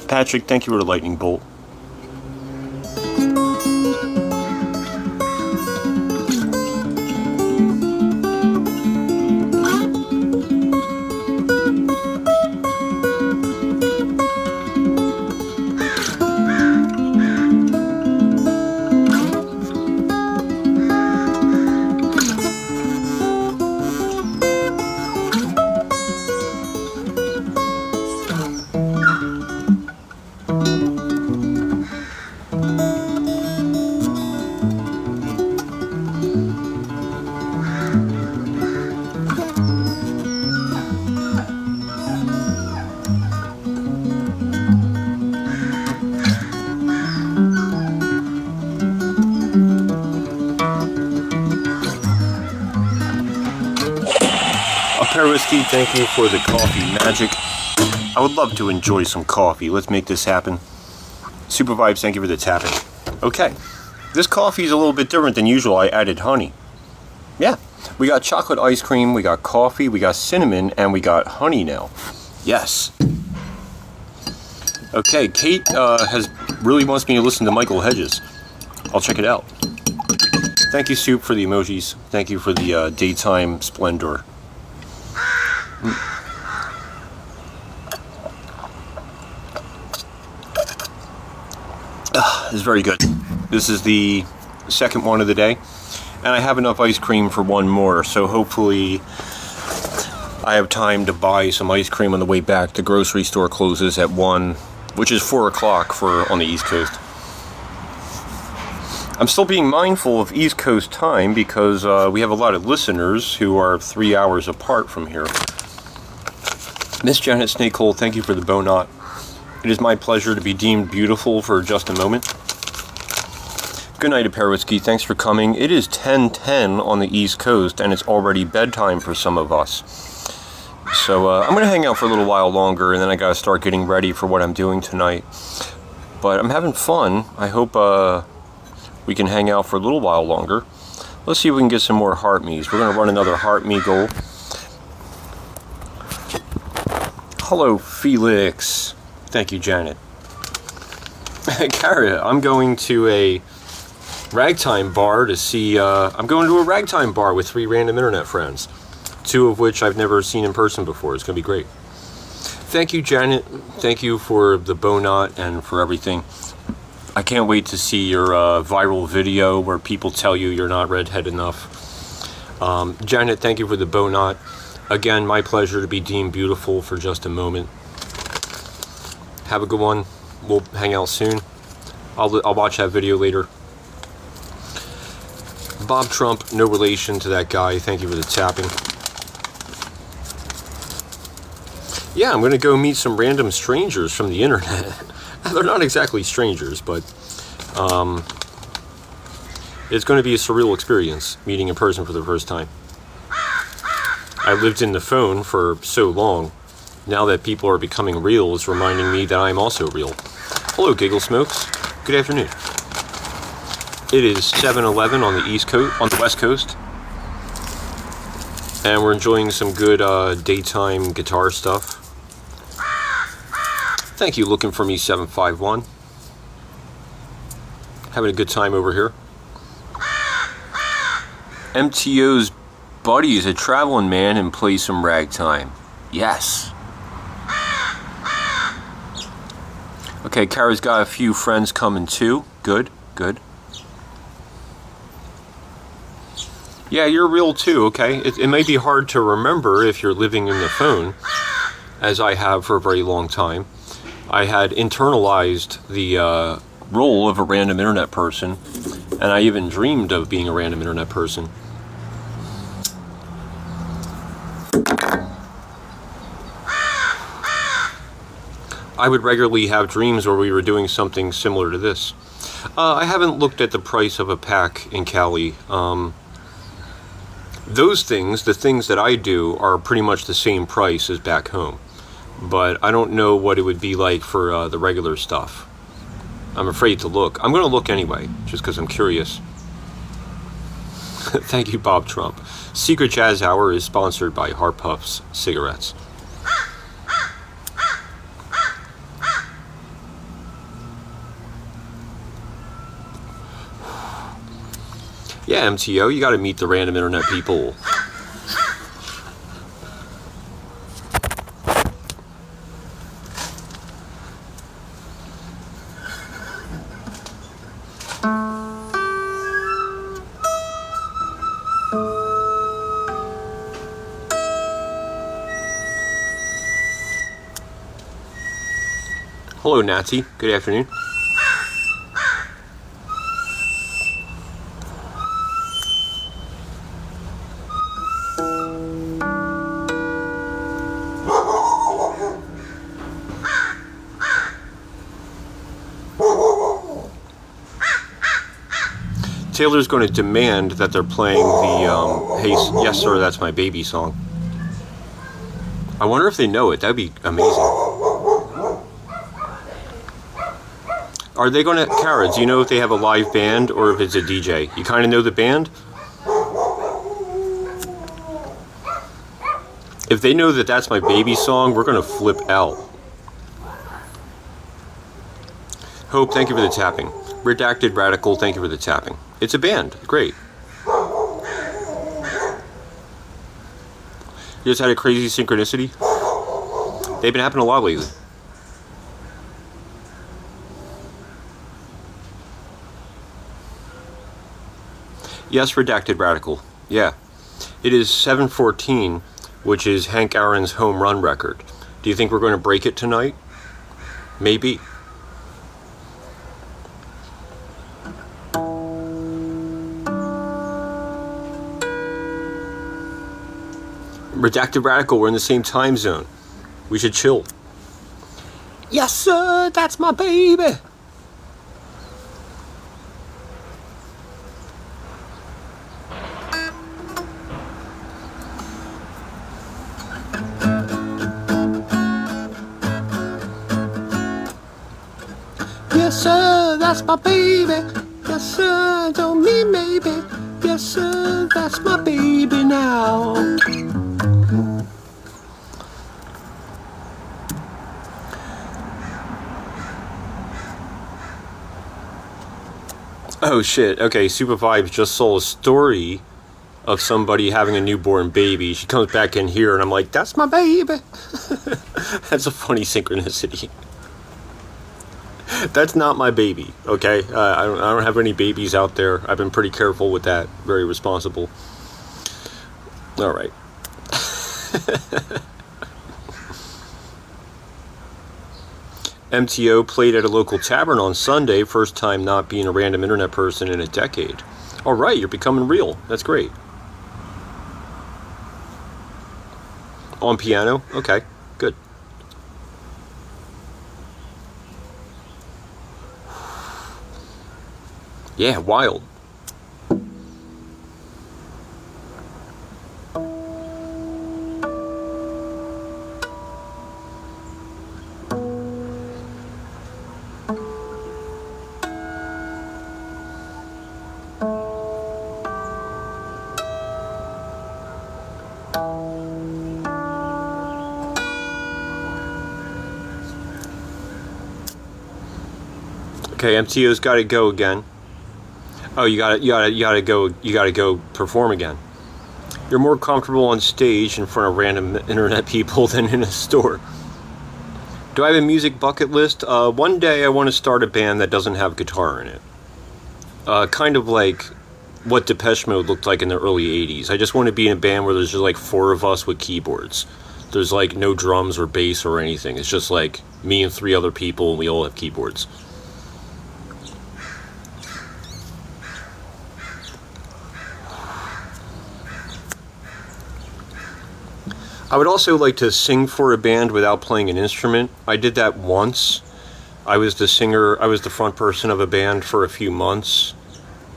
S1: Patrick, thank you for the lightning bolt. Whiskey, thank you for the coffee magic. I would love to enjoy some coffee. Let's make this happen. Super Vibes, thank you for the tapping. Okay, this coffee is a little bit different than usual. I added honey. Yeah, we got chocolate ice cream, we got coffee, we got cinnamon, and we got honey now. Yes. Okay, Kate really wants me to listen to Michael Hedges. I'll check it out. Thank you, Soup, for the emojis. Thank you for the daytime splendor. This is very good. This is the second one of the day, and I have enough ice cream for one more, so hopefully I have time to buy some ice cream on the way back. The grocery store closes at 1, which is 4 o'clock on the East Coast. I'm still being mindful of East Coast time because we have a lot of listeners who are 3 hours apart from here. Miss Janet Snakehole, thank you for the bow knot. It is my pleasure to be deemed beautiful for just a moment. Good night, Perowitzky. Thanks for coming. It is 10:10 on the East Coast, and it's already bedtime for some of us. So I'm going to hang out for a little while longer, and then I got to start getting ready for what I'm doing tonight. But I'm having fun. I hope we can hang out for a little while longer. Let's see if we can get some more heart me's. We're going to run another heart me goal. Hello, Felix. Thank you, Janet. Cara, I'm going to a ragtime bar to see, I'm going to a ragtime bar with 3 random internet friends, 2 of which I've never seen in person before. It's going to be great. Thank you, Janet. Thank you for the bow knot and for everything. I can't wait to see your viral video where people tell you you're not redhead enough. Janet, thank you for the bow knot. Again, my pleasure to be deemed beautiful for just a moment. Have a good one. We'll hang out soon. I'll watch that video later. Bob Trump, no relation to that guy. Thank you for the tapping. Yeah, I'm going to go meet some random strangers from the internet. They're not exactly strangers, but it's going to be a surreal experience meeting a person for the first time. I lived in the phone for so long, now that people are becoming real, is reminding me that I'm also real. Hello, Giggle Smokes. Good afternoon. It is 7:11 on the East Coast, on the West Coast, and we're enjoying some good daytime guitar stuff. Thank you, looking for me 751. Having a good time over here. MTO's buddy is a traveling man and plays some ragtime. Yes. Okay, Kara's got a few friends coming too. Good, good. Yeah, you're real too, okay? It may be hard to remember if you're living in the phone, as I have for a very long time. I had internalized the role of a random internet person, and I even dreamed of being a random internet person. I would regularly have dreams where we were doing something similar to this. I haven't looked at the price of a pack in Cali. Those things, the things that I do, are pretty much the same price as back home. But I don't know what it would be like for the regular stuff. I'm afraid to look. I'm going to look anyway, just because I'm curious. Thank you, Bob Trump. Secret Jazz Hour is sponsored by Heart Puffs cigarettes. Yeah, MTO, you got to meet the random internet people. Hello, Nazi. Good afternoon. Taylor's going to demand that they're playing the Hey, Yes Sir, That's My Baby song. I wonder if they know it. That'd be amazing. Are they going to... Kara, do you know if they have a live band or if it's a DJ? You kind of know the band? If they know that That's My Baby song, we're going to flip out. Hope, thank you for the tapping. Redacted Radical, thank you for the tapping. It's a band. Great. You just had a crazy synchronicity? They've been happening a lot lately. Yes, Redacted Radical. Yeah. It is 7:14, which is Hank Aaron's home run record. Do you think we're going to break it tonight? Maybe. Redacted Radical, we're in the same time zone. We should chill. Yes, sir, that's my baby. Yes, sir, that's my baby. Yes, sir, don't mean maybe. Yes, sir, that's my baby now. Oh shit, okay, Super Vibes just saw a story of somebody having a newborn baby. She comes back in here and I'm like, that's my baby. That's a funny synchronicity. That's not my baby, okay? I don't have any babies out there. I've been pretty careful with that. Very responsible. All right. MTO played at a local tavern on Sunday. First time not being a random internet person in a decade. All right, you're becoming real. That's great. On piano? Okay, good. Yeah, wild. Okay, MTO's got to go again. Oh, you gotta go perform again. You're more comfortable on stage in front of random internet people than in a store. Do I have a music bucket list? One day I want to start a band that doesn't have guitar in it. Kind of like what Depeche Mode looked like in the early 80s. I just want to be in a band where there's just like 4 of us with keyboards. There's like no drums or bass or anything. It's just like me and 3 other people and we all have keyboards. I would also like to sing for a band without playing an instrument. I did that once. I was the front person of a band for a few months,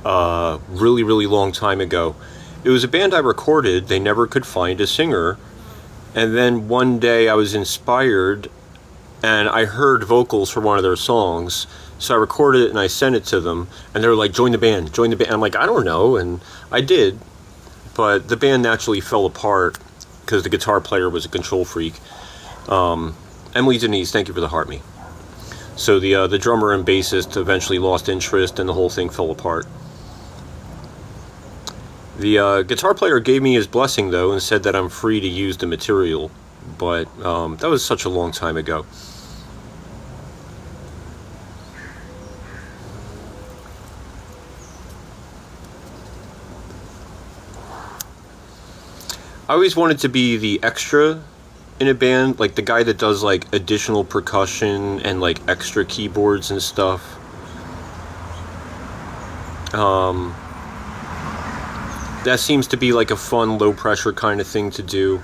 S1: really, really long time ago. It was a band I recorded. They never could find a singer. And then one day I was inspired and I heard vocals for one of their songs. So I recorded it and I sent it to them. And they were like, join the band. I'm like, I don't know. And I did. But the band naturally fell apart because the guitar player was a control freak. Emily Denise, thank you for the heart me. So the drummer and bassist eventually lost interest and the whole thing fell apart. The guitar player gave me his blessing though and said that I'm free to use the material, but that was such a long time ago. I always wanted to be the extra in a band, like the guy that does like additional percussion and like extra keyboards and stuff. That seems to be like a fun, low pressure kind of thing to do.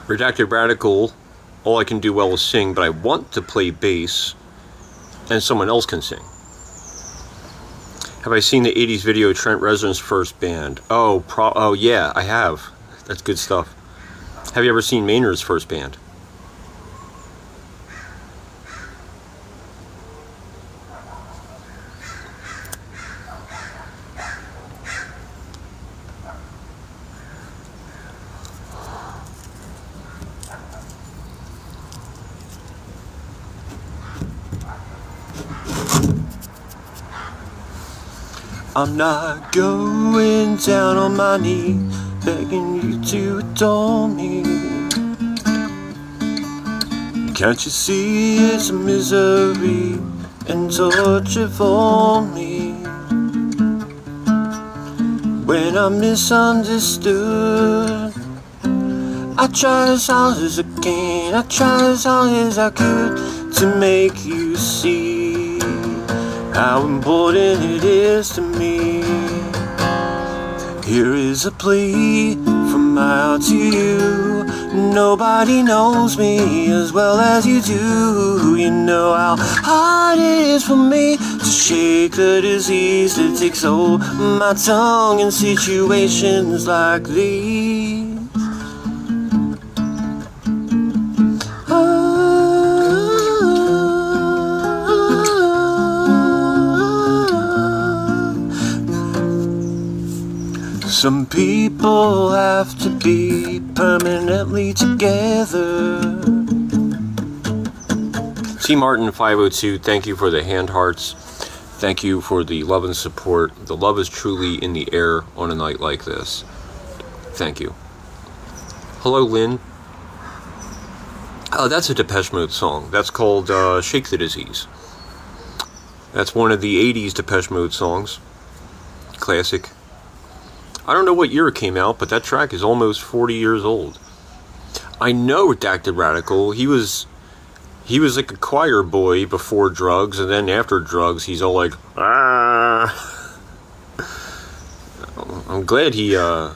S1: Redacted Radical, all I can do well is sing, but I want to play bass, and someone else can sing. Have I seen the 80s video Trent Reznor's first band? Oh yeah, I have. That's good stuff. Have you ever seen Maynard's first band? I'm not going down on my knee, begging you to adore me. Can't you see it's a misery and torture for me? When I'm misunderstood, I tried as hard as I can, I tried as hard as I could to make you see how important it is to me. Here is a plea from my heart to you. Nobody knows me as well as you do. You know how hard it is for me to shake the disease that takes hold of my tongue in situations like these. Some people have to be permanently together. T. Martin 502, thank you for the hand hearts. Thank you for the love and support. The love is truly in the air on a night like this. Thank you. Hello, Lynn. Oh, that's a Depeche Mode song. That's called Shake the Disease. That's one of the 80s Depeche Mode songs. Classic. I don't know what year it came out, but that track is almost 40 years old. I know Redacted Radical. He was like a choir boy before drugs, and then after drugs, he's all like, ah. I'm glad he, I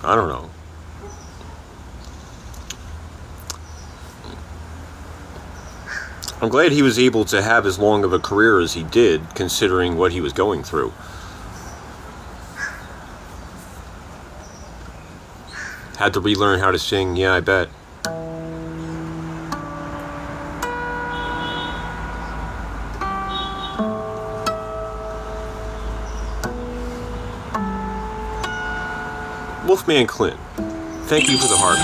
S1: don't know. I'm glad he was able to have as long of a career as he did, considering what he was going through. Had to relearn how to sing, yeah, I bet. Wolfman Clint, thank you for the heart.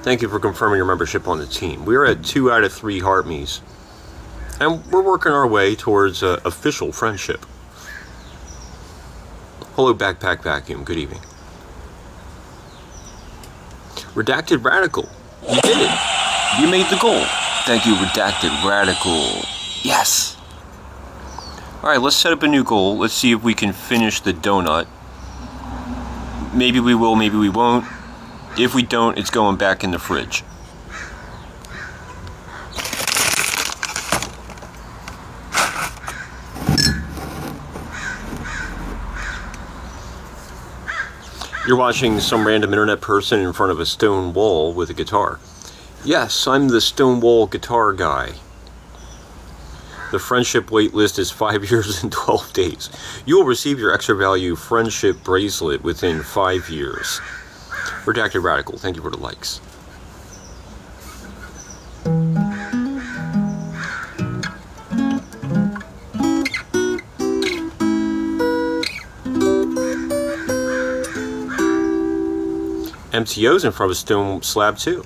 S1: Thank you for confirming your membership on the team. We're at 2 out of 3 heart me's, and we're working our way towards official friendship. Hello, Backpack Vacuum. Good evening. Redacted Radical. You did it. You made the goal. Thank you, Redacted Radical. Yes. Alright, let's set up a new goal. Let's see if we can finish the donut. Maybe we will, maybe we won't. If we don't, it's going back in the fridge. You're watching some random internet person in front of a stone wall with a guitar. Yes, I'm the stone wall guitar guy. The friendship wait list is 5 years and 12 days. You will receive your extra value friendship bracelet within 5 years. Redacted Radical, thank you for the likes. MTO's in front of a stone slab too.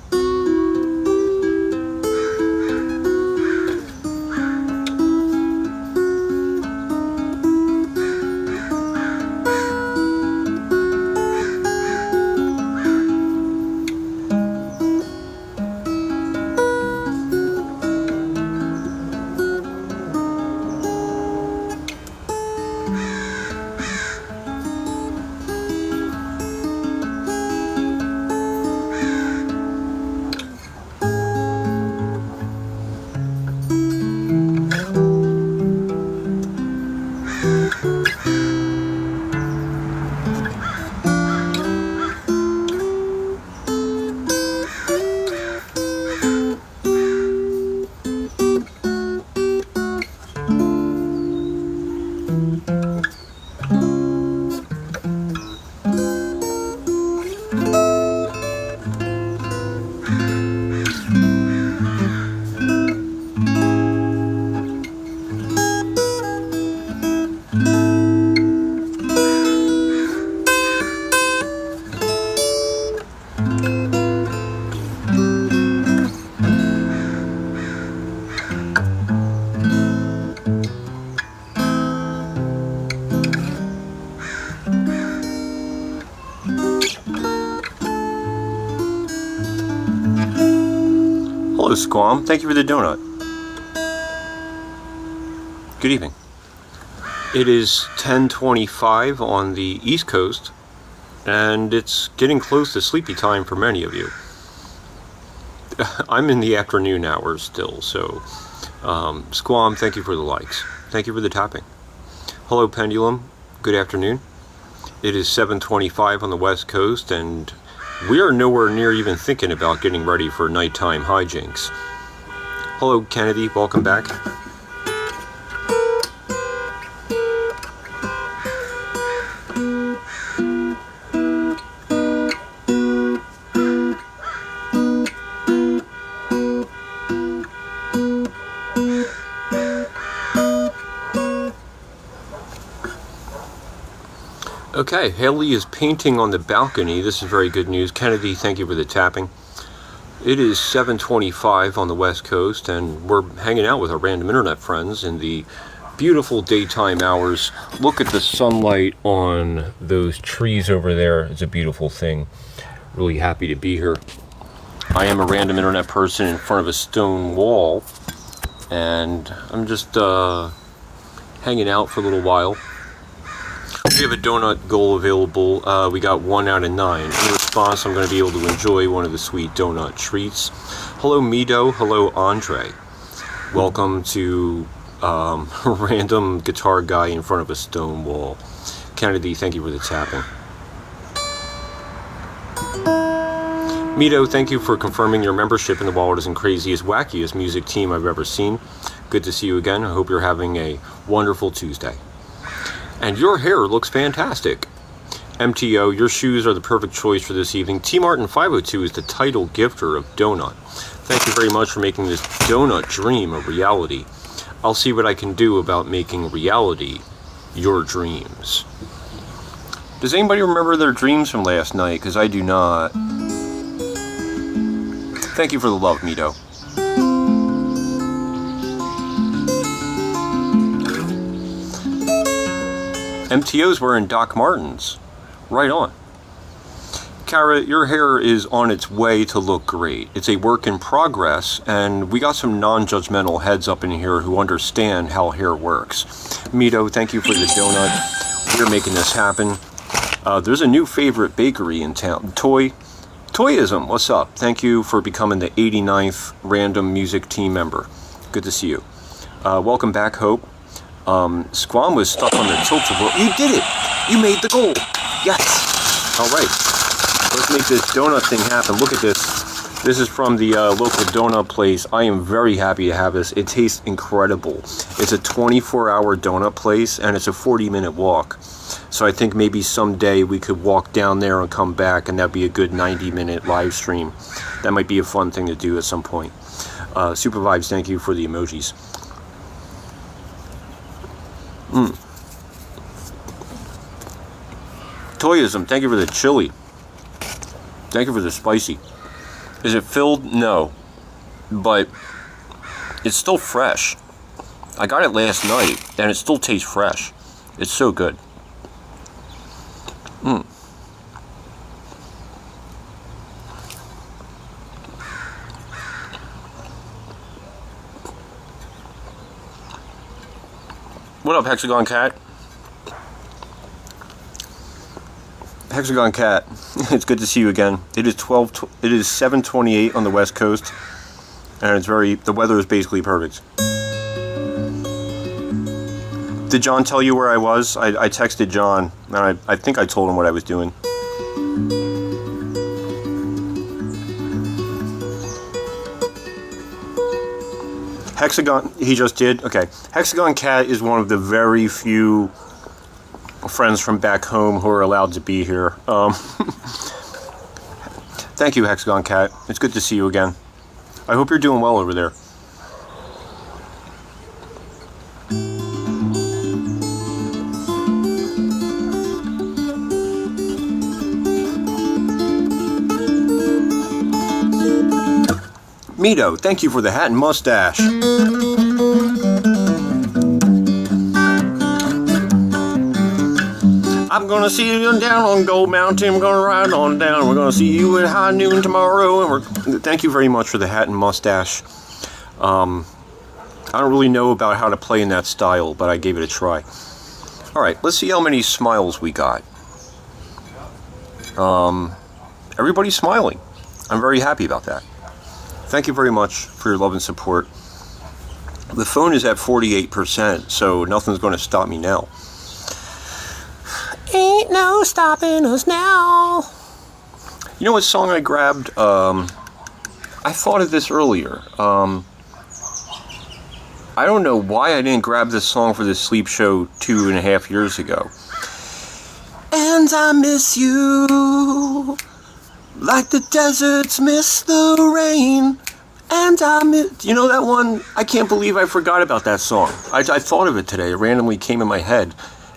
S1: Hello, Squam. Thank you for the donut. Good evening. It is 10:25 on the East Coast, and it's getting close to sleepy time for many of you. I'm in the afternoon hours still, so Squam, thank you for the likes. Thank you for the tapping. Hello, Pendulum. Good afternoon. It is 7:25 on the West Coast, and we are nowhere near even thinking about getting ready for nighttime hijinks. Hello, Kennedy. Welcome back. Okay, Haley is painting on the balcony. This is very good news. Kennedy, thank you for the tapping. It is 7:25 on the West Coast, and we're hanging out with our random internet friends in the beautiful daytime hours. Look at the sunlight on those trees over there. It's a beautiful thing. Really happy to be here. I am a random internet person in front of a stone wall, and I'm just hanging out for a little while. We have a donut goal available. We got 1 out of 9. In response, I'm going to be able to enjoy one of the sweet donut treats. Hello, Mido. Hello, Andre. Welcome to random guitar guy in front of a stone wall. Kennedy, thank you for the tapping. Mido, thank you for confirming your membership in the wildest and craziest, wackiest music team I've ever seen. Good to see you again. I hope you're having a wonderful Tuesday. And your hair looks fantastic. MTO, your shoes are the perfect choice for this evening. T Martin 502 is the title gifter of Donut. Thank you very much for making this donut dream a reality. I'll see what I can do about making reality your dreams. Does anybody remember their dreams from last night? Because I do not. Thank you for the love, Mito. MTO's wearing Doc Martens. Right on. Kara, your hair is on its way to look great. It's a work in progress, and we got some non-judgmental heads up in here who understand how hair works. Mito, thank you for the donut. We're making this happen. There's a new favorite bakery in town. Toyism, what's up? Thank you for becoming the 89th Random Music team member. Good to see you. Welcome back, Hope. Squam was stuck on the tilt-a-whirl. You did it! You made the goal! Yes! Alright. Let's make this donut thing happen. Look at this. This is from the local donut place. I am very happy to have this. It tastes incredible. It's a 24-hour donut place, and it's a 40-minute walk. So I think maybe someday we could walk down there and come back, and that'd be a good 90-minute live stream. That might be a fun thing to do at some point. Super Vibes, thank you for the emojis. Toyism, thank you for the chili. Thank you for the spicy. Is it filled? No. But it's still fresh. I got it last night, and it still tastes fresh. It's so good. What up, Hexagon Cat? Hexagon Cat, it's good to see you again. It is 7:28 on the West Coast, and the weather is basically perfect. Did John tell you where I was? I texted John, and I think I told him what I was doing. Hexagon, he just did? Okay. Hexagon Cat is one of the very few friends from back home who are allowed to be here. Thank you, Hexagon Cat. It's good to see you again. I hope you're doing well over there. Mito, thank you for the hat and mustache. I'm gonna see you down on Gold Mountain. I'm gonna ride on down. We're gonna see you at high noon tomorrow. And thank you very much for the hat and mustache. I don't really know about how to play in that style, but I gave it a try. All right, let's see how many smiles we got. Everybody's smiling. I'm very happy about that. Thank you very much for your love and support. The phone is at 48%, so nothing's going to stop me now. Ain't no stopping us now. You know what song I grabbed? I thought of this earlier. I don't know why I didn't grab this song for the sleep show 2.5 years ago. And I miss you like the deserts miss the rain. And I miss... You know that one? I can't believe I forgot about that song. I thought of it today. It randomly came in my head.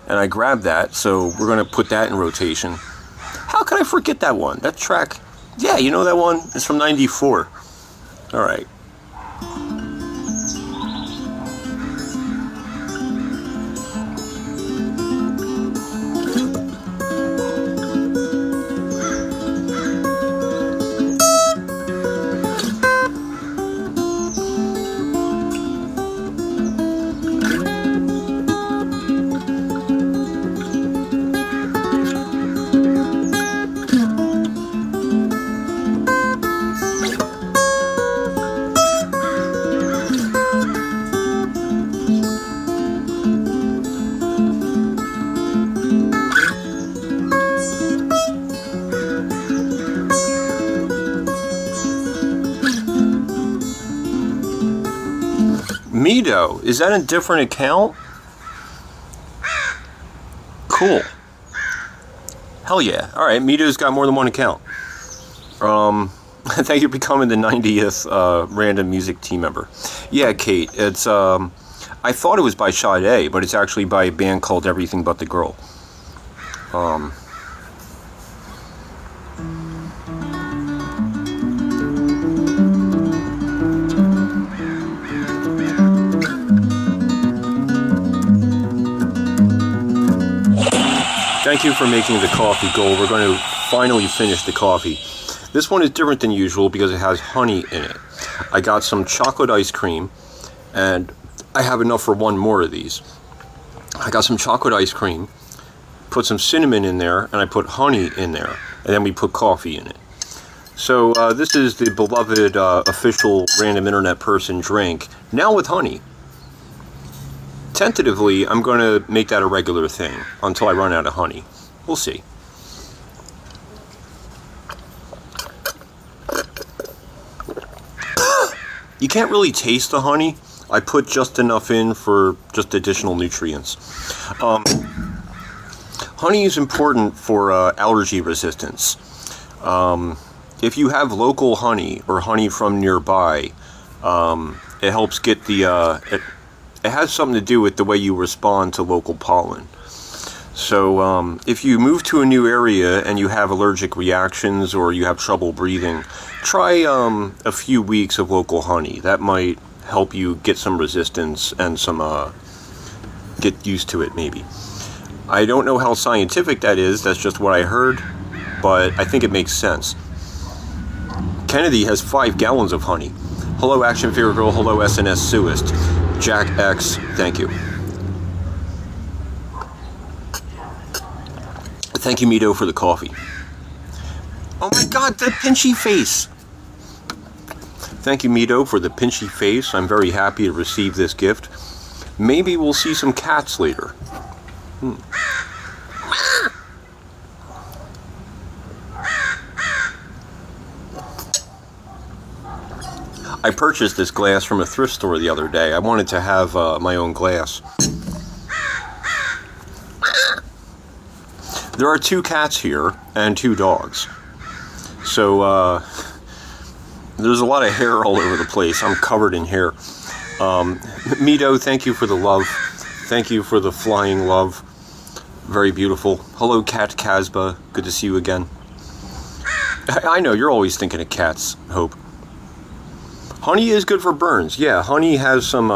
S1: And I grabbed that, so we're going to put that in rotation. How could I forget that one? That track... Yeah, you know that one? It's from 94. Alright. Mito, is that a different account? Cool. Hell yeah. All right, Mito's got more than one account. Thank you for becoming the 90th random music team member. Yeah, Kate, it's I thought it was by Sade, but it's actually by a band called Everything But the Girl. Thank you for making the coffee, Gold. We're going to finally finish the coffee. This one is different than usual because it has honey in it. I got some chocolate ice cream, and I have enough for one more of these. I got some chocolate ice cream, put some cinnamon in there, and I put honey in there, and then we put coffee in it. So this is the beloved official Random Internet Person drink, now with honey. Tentatively, I'm going to make that a regular thing until I run out of honey. We'll see. You can't really taste the honey. I put just enough in for just additional nutrients. Honey is important for allergy resistance. If you have local honey or honey from nearby, it helps get the... It has something to do with the way you respond to local pollen. So if you move to a new area and you have allergic reactions or you have trouble breathing, try a few weeks of local honey. That might help you get some resistance and some get used to it maybe. I don't know how scientific that is, that's just what I heard, but I think it makes sense. Kennedy has 5 gallons of honey. Hello Action Figure Girl, hello SNS Suist. Jack X, thank you. Thank you, Mito, for the coffee. Oh my god, the pinchy face! Thank you, Mito, for the pinchy face. I'm very happy to receive this gift. Maybe we'll see some cats later. I purchased this glass from a thrift store the other day. I wanted to have my own glass. There are 2 cats here and 2 dogs. So there's a lot of hair all over the place. I'm covered in hair. Mito, thank you for the love. Thank you for the flying love. Very beautiful. Hello, Cat Casbah. Good to see you again. I know, you're always thinking of cats, Hope. Honey is good for burns. Yeah, honey has some,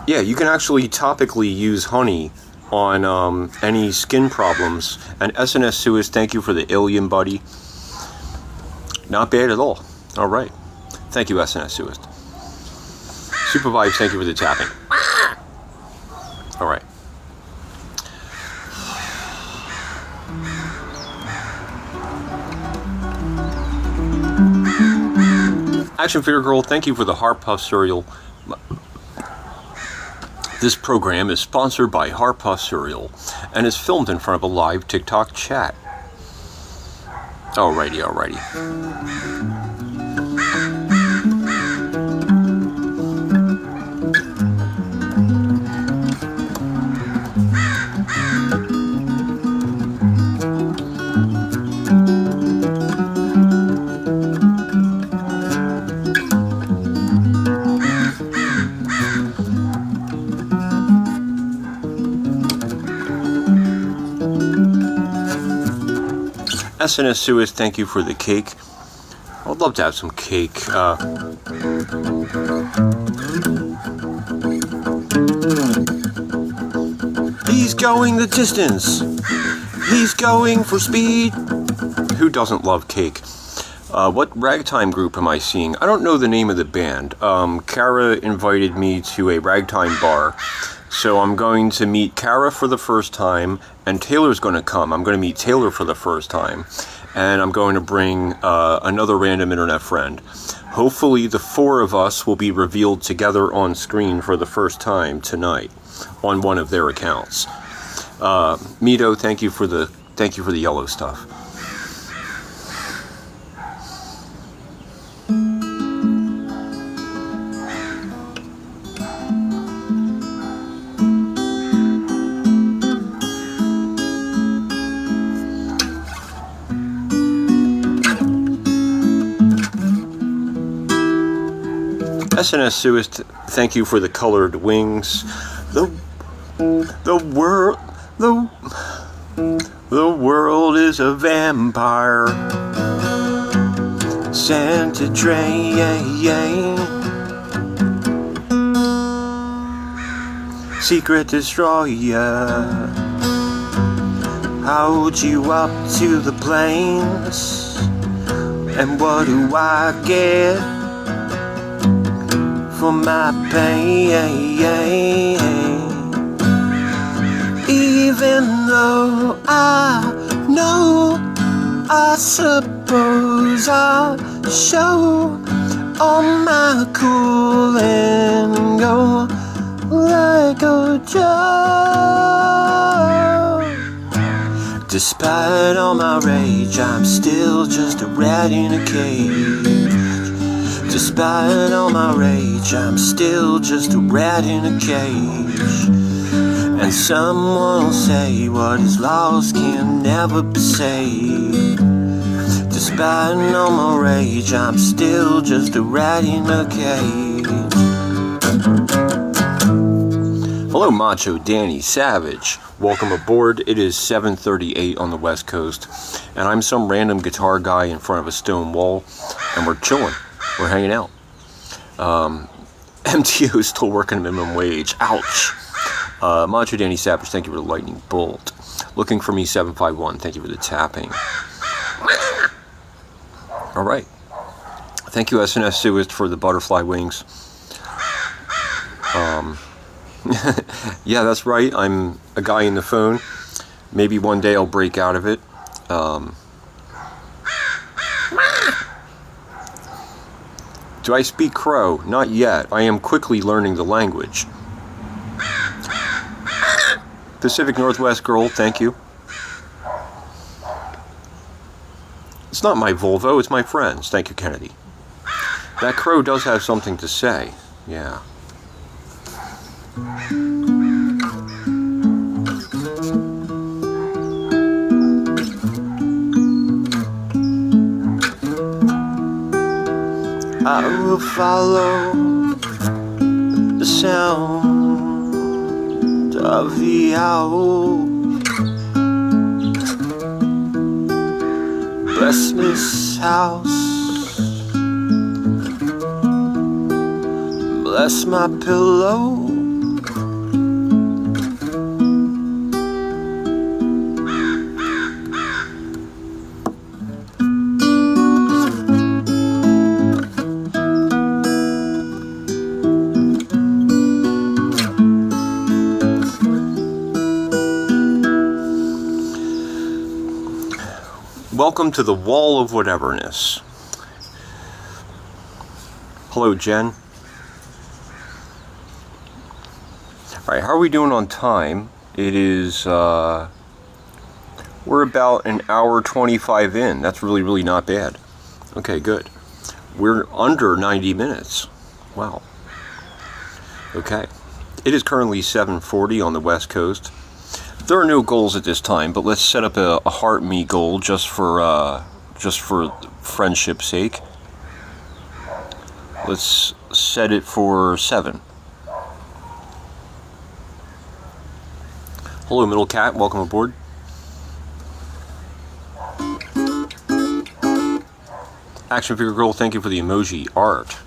S1: yeah, you can actually topically use honey on any skin problems. And SNS Suis, thank you for the alien buddy. Not bad at all. All right. Thank you, SNS Suis. Super Vibes, thank you for the tapping. All right. Action Figure Girl, thank you for the Heart Puff cereal. This program is sponsored by Heart Puff cereal and is filmed in front of a live TikTok chat. Alrighty, alrighty. SNS Suis, thank you for the cake. I'd love to have some cake. He's going the distance. He's going for speed. Who doesn't love cake? What ragtime group am I seeing? I don't know the name of the band. Kara invited me to a ragtime bar. So I'm going to meet Kara for the first time, and Taylor's going to come. I'm going to meet Taylor for the first time, and I'm going to bring another random internet friend. Hopefully the 4 of us will be revealed together on screen for the first time tonight on one of their accounts. Mito, thank you for the yellow stuff. SNS Suist, thank you for the colored wings. The world is a vampire. Santa Train, secret destroyer. Hold you up to the plains, and what do I get for my pain? Even though I know, I suppose I'll show all my cool and go like a Joe. Despite all my rage, I'm still just a rat in a cage. Despite all my rage, I'm still just a rat in a cage. And someone will say what is lost can never be saved. Despite all my rage, I'm still just a rat in a cage. Hello, Macho Danny Savage. Welcome aboard. It is 7:38 on the West Coast, and I'm some random guitar guy in front of a stone wall, and we're chilling. We're hanging out. MTO is still working minimum wage. Ouch. Macho Danny Savage, thank you for the lightning bolt. Looking for me 751, thank you for the tapping. All right. Thank you, SNS Suist, for the butterfly wings. Yeah, that's right. I'm a guy in the phone. Maybe one day I'll break out of it. Do I speak Crow? Not yet. I am quickly learning the language. Pacific Northwest girl, thank you. It's not my Volvo, it's my friend's. Thank you, Kennedy. That crow does have something to say. Yeah. I will follow the sound of the owl. Bless this house, bless my pillow. Welcome to the wall of whateverness. Hello, Jen. Alright, how are we doing on time? It is, we're about an hour 25 in. That's really not bad. Okay, good. We're under 90 minutes. Wow. Okay. It is currently 7:40 on the West Coast. There are no goals at this time, but let's set up a heart me goal just for friendship's sake. Let's set it for 7. Hello, Middle Cat. Welcome aboard. Action Figure Girl, thank you for the emoji art.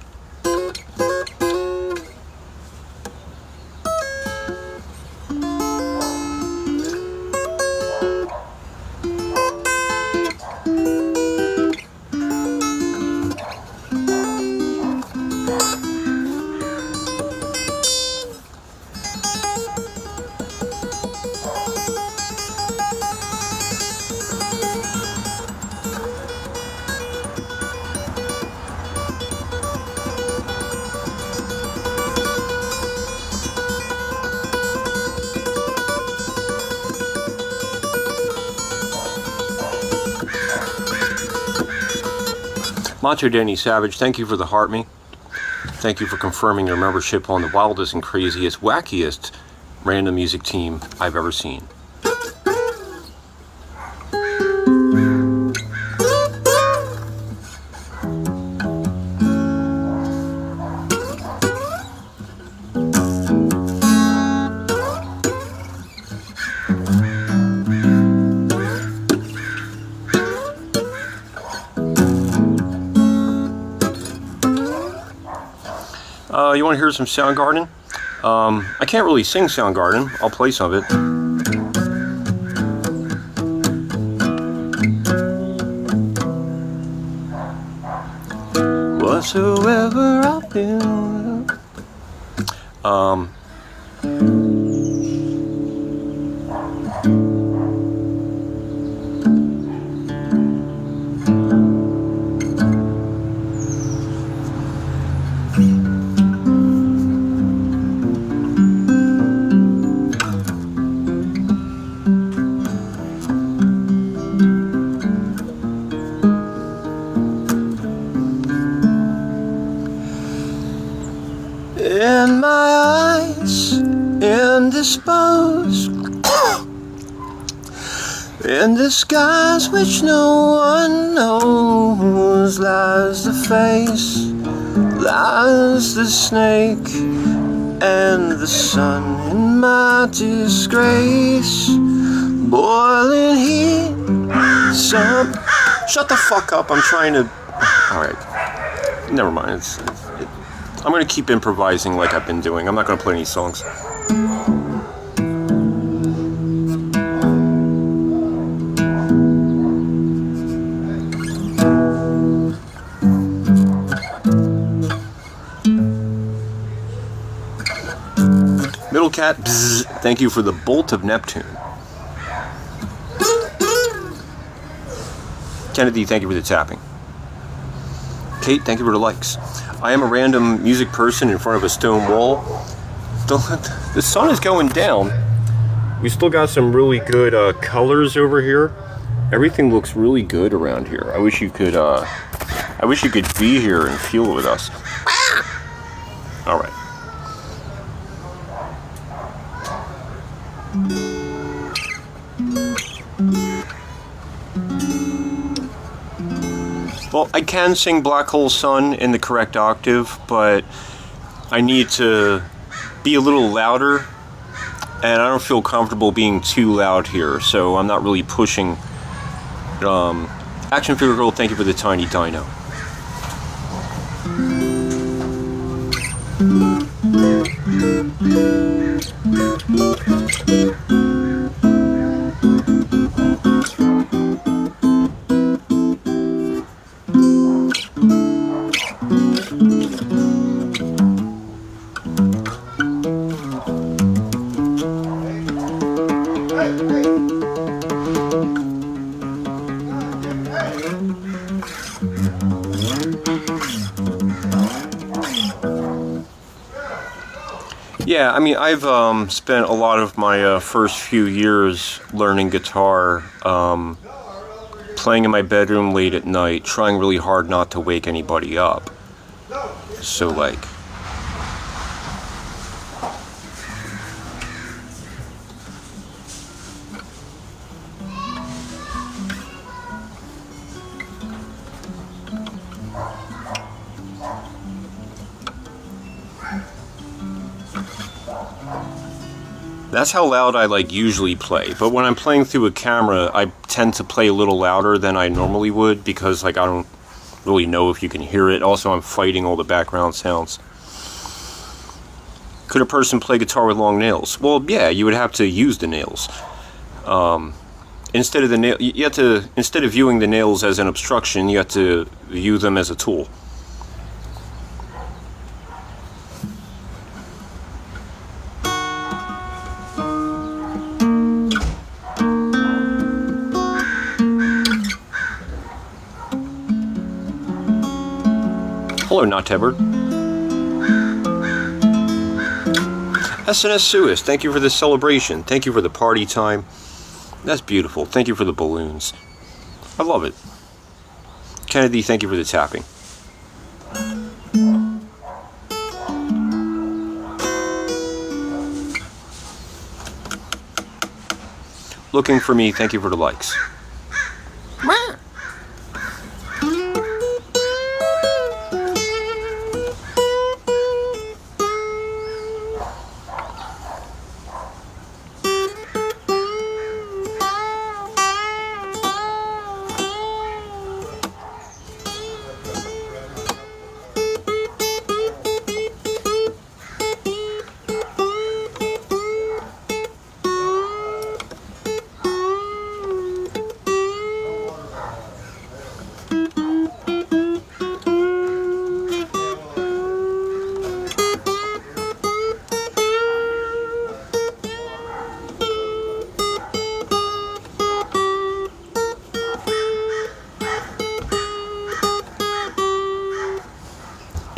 S1: Macho Danny Savage, thank you for the heart me. Thank you for confirming your membership on the wildest and craziest, wackiest random music team I've ever seen. You want to hear some Soundgarden? I can't really sing Soundgarden. I'll play some of it. Whatsoever I feel. In my eyes, indisposed, in the skies which no one knows, lies the face, lies the snake, and the sun in my disgrace. Boiling heat, shut the fuck up, I'm trying to... Alright, never mind, I'm going to keep improvising like I've been doing. I'm not going to play any songs. Middle Cat, bzz, thank you for the Bolt of Neptune. Kennedy, thank you for the tapping. Kate, thank you for the likes. I am a random music person in front of a stone wall. The sun is going down. We still got some really good colors over here. Everything looks really good around here. I wish you could be here and feel it with us. All right. Well, I can sing Black Hole Sun in the correct octave, but I need to be a little louder, and I don't feel comfortable being too loud here, so I'm not really pushing. Action Figure Girl, thank you for the tiny dino. Yeah, I mean, I've spent a lot of my first few years learning guitar, playing in my bedroom late at night, trying really hard not to wake anybody up. So, like... That's how loud I usually play, but when I'm playing through a camera, I tend to play a little louder than I normally would because I don't really know if you can hear it. Also, I'm fighting all the background sounds. Could a person play guitar with long nails? Well, yeah, you would have to use the nails. Instead of viewing the nails as an obstruction, you have to view them as a tool. Hello, Nottebird. SNS Suis, thank you for the celebration. Thank you for the party time. That's beautiful. Thank you for the balloons. I love it. Kennedy, thank you for the tapping. Looking for me, thank you for the likes.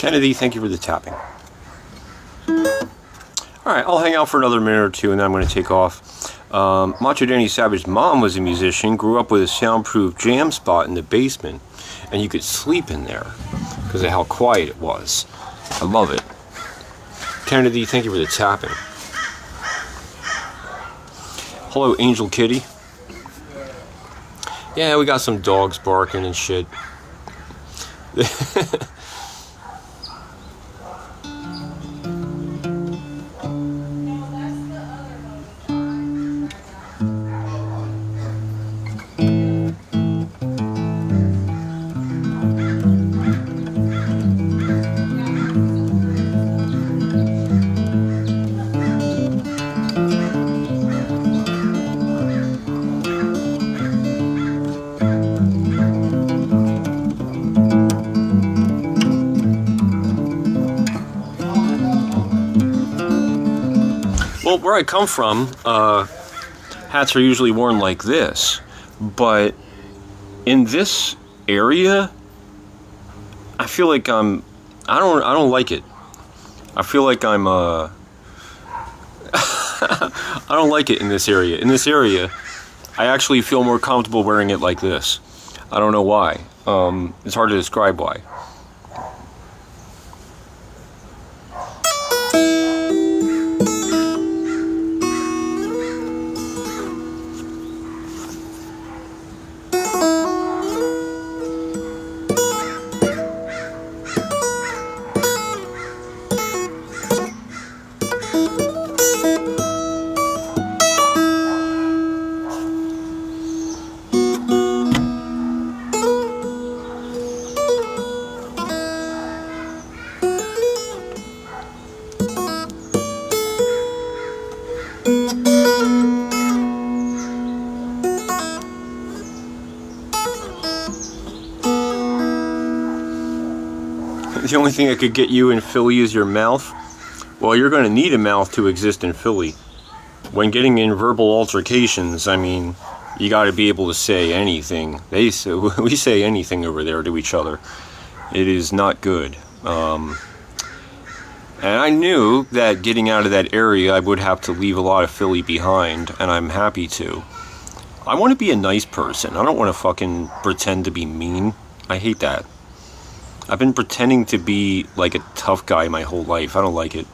S1: Kennedy, thank you for the tapping. Alright, I'll hang out for another minute or two and then I'm going to take off. Macho Danny Savage's mom was a musician, grew up with a soundproof jam spot in the basement, and you could sleep in there because of how quiet it was. I love it. Kennedy, thank you for the tapping. Hello, Angel Kitty. Yeah, we got some dogs barking and shit. Well, where I come from, hats are usually worn like this, but in this area, I feel like I don't like it. I feel like I'm, I don't like it in this area. In this area, I actually feel more comfortable wearing it like this. I don't know why. It's hard to describe why. The only thing that could get you in Philly is your mouth. Well, you're going to need a mouth to exist in Philly. When getting in verbal altercations, I mean, you got to be able to say anything. We say anything over there to each other. It is not good. And I knew that getting out of that area, I would have to leave a lot of Philly behind, and I'm happy to. I want to be a nice person. I don't want to fucking pretend to be mean. I hate that. I've been pretending to be like a tough guy my whole life. I don't like it.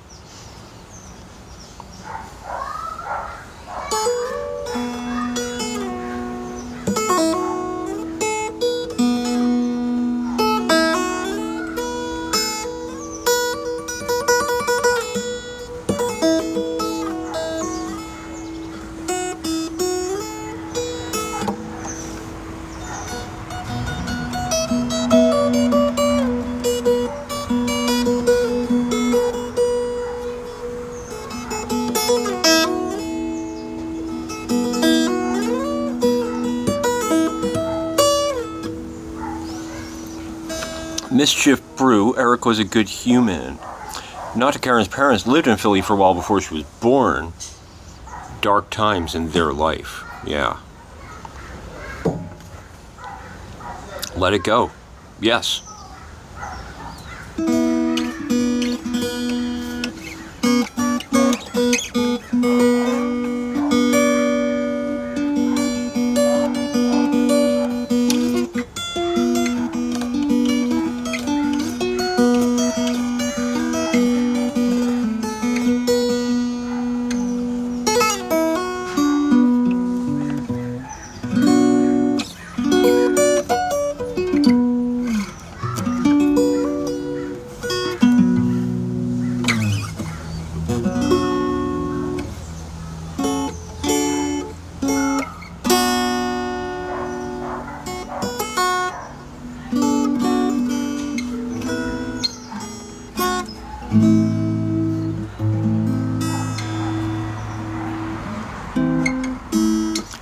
S1: Mischief Brew, Eric was a good human. Nata Karen's parents lived in Philly for a while before she was born. Dark times in their life. Yeah. Let it go. Yes.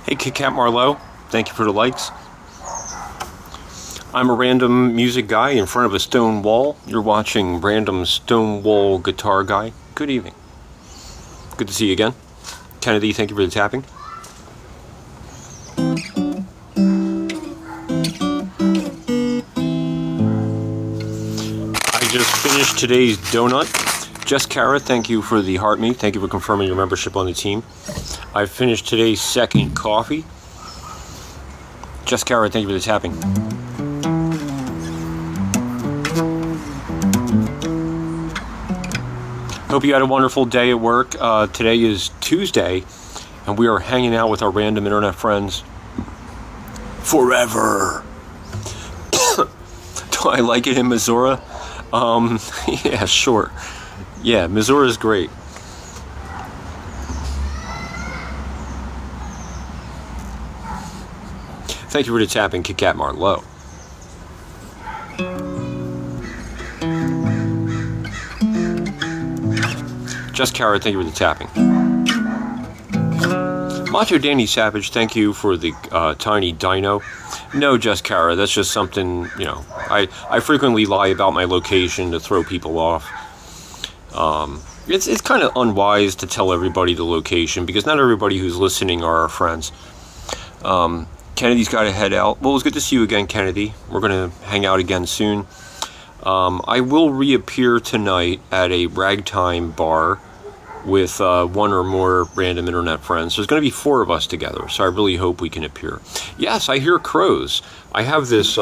S1: Hey, Kit Kat Marlowe, thank you for the likes. I'm a random music guy in front of a stone wall. You're watching Random Stone Wall Guitar Guy. Good evening. Good to see you again. Kennedy, thank you for the tapping. I just finished today's donut. Jess Cara, thank you for the heart me. Thank you for confirming your membership on the team. I finished today's second coffee. Jess Cara, thank you for the tapping. Hope you had a wonderful day at work. Today is Tuesday, and we are hanging out with our random internet friends forever. Do I like it in Missouri? Yeah, sure. Yeah, Missouri is great. Thank you for the tapping, Kit Kat Marlowe. Jess Cara, thank you for the tapping. Macho Danny Savage, thank you for the tiny dino. No, Jess Cara, that's just something, you know, I frequently lie about my location to throw people off. It's kind of unwise to tell everybody the location because not everybody who's listening are our friends. Kennedy's got to head out. Well, it was good to see you again, Kennedy. We're going to hang out again soon. I will reappear tonight at a ragtime bar with one or more random internet friends. There's going to be 4 of us together, so I really hope we can appear. Yes, I hear crows. I have this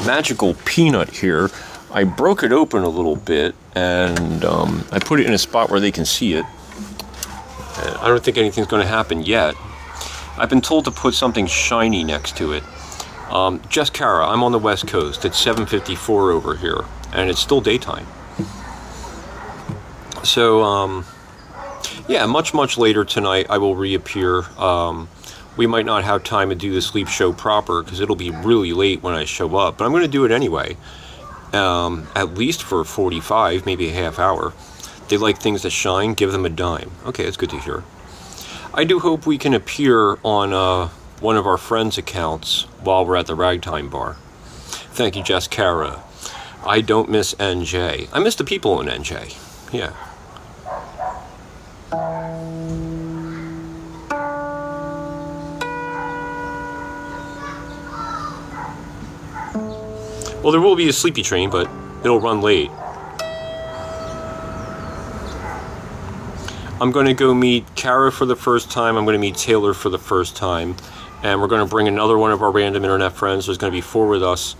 S1: magical peanut here. I broke it open a little bit, and I put it in a spot where they can see it. And I don't think anything's going to happen yet. I've been told to put something shiny next to it. Jess Cara, I'm on the West Coast. It's 7:54 over here, and it's still daytime. So, yeah, much later tonight I will reappear. We might not have time to do the sleep show proper because it'll be really late when I show up, but I'm going to do it anyway. At least for 45, maybe a half hour. They like things that shine, give them a dime. Okay, that's good to hear. I do hope we can appear on one of our friends' accounts while we're at the ragtime bar. Thank you, Jess Cara. I don't miss NJ. I miss the people in NJ. Yeah. Well, there will be a sleepy train, but it'll run late. I'm going to go meet Cara for the first time. I'm going to meet Taylor for the first time. And we're going to bring another one of our random internet friends. There's going to be 4 with us.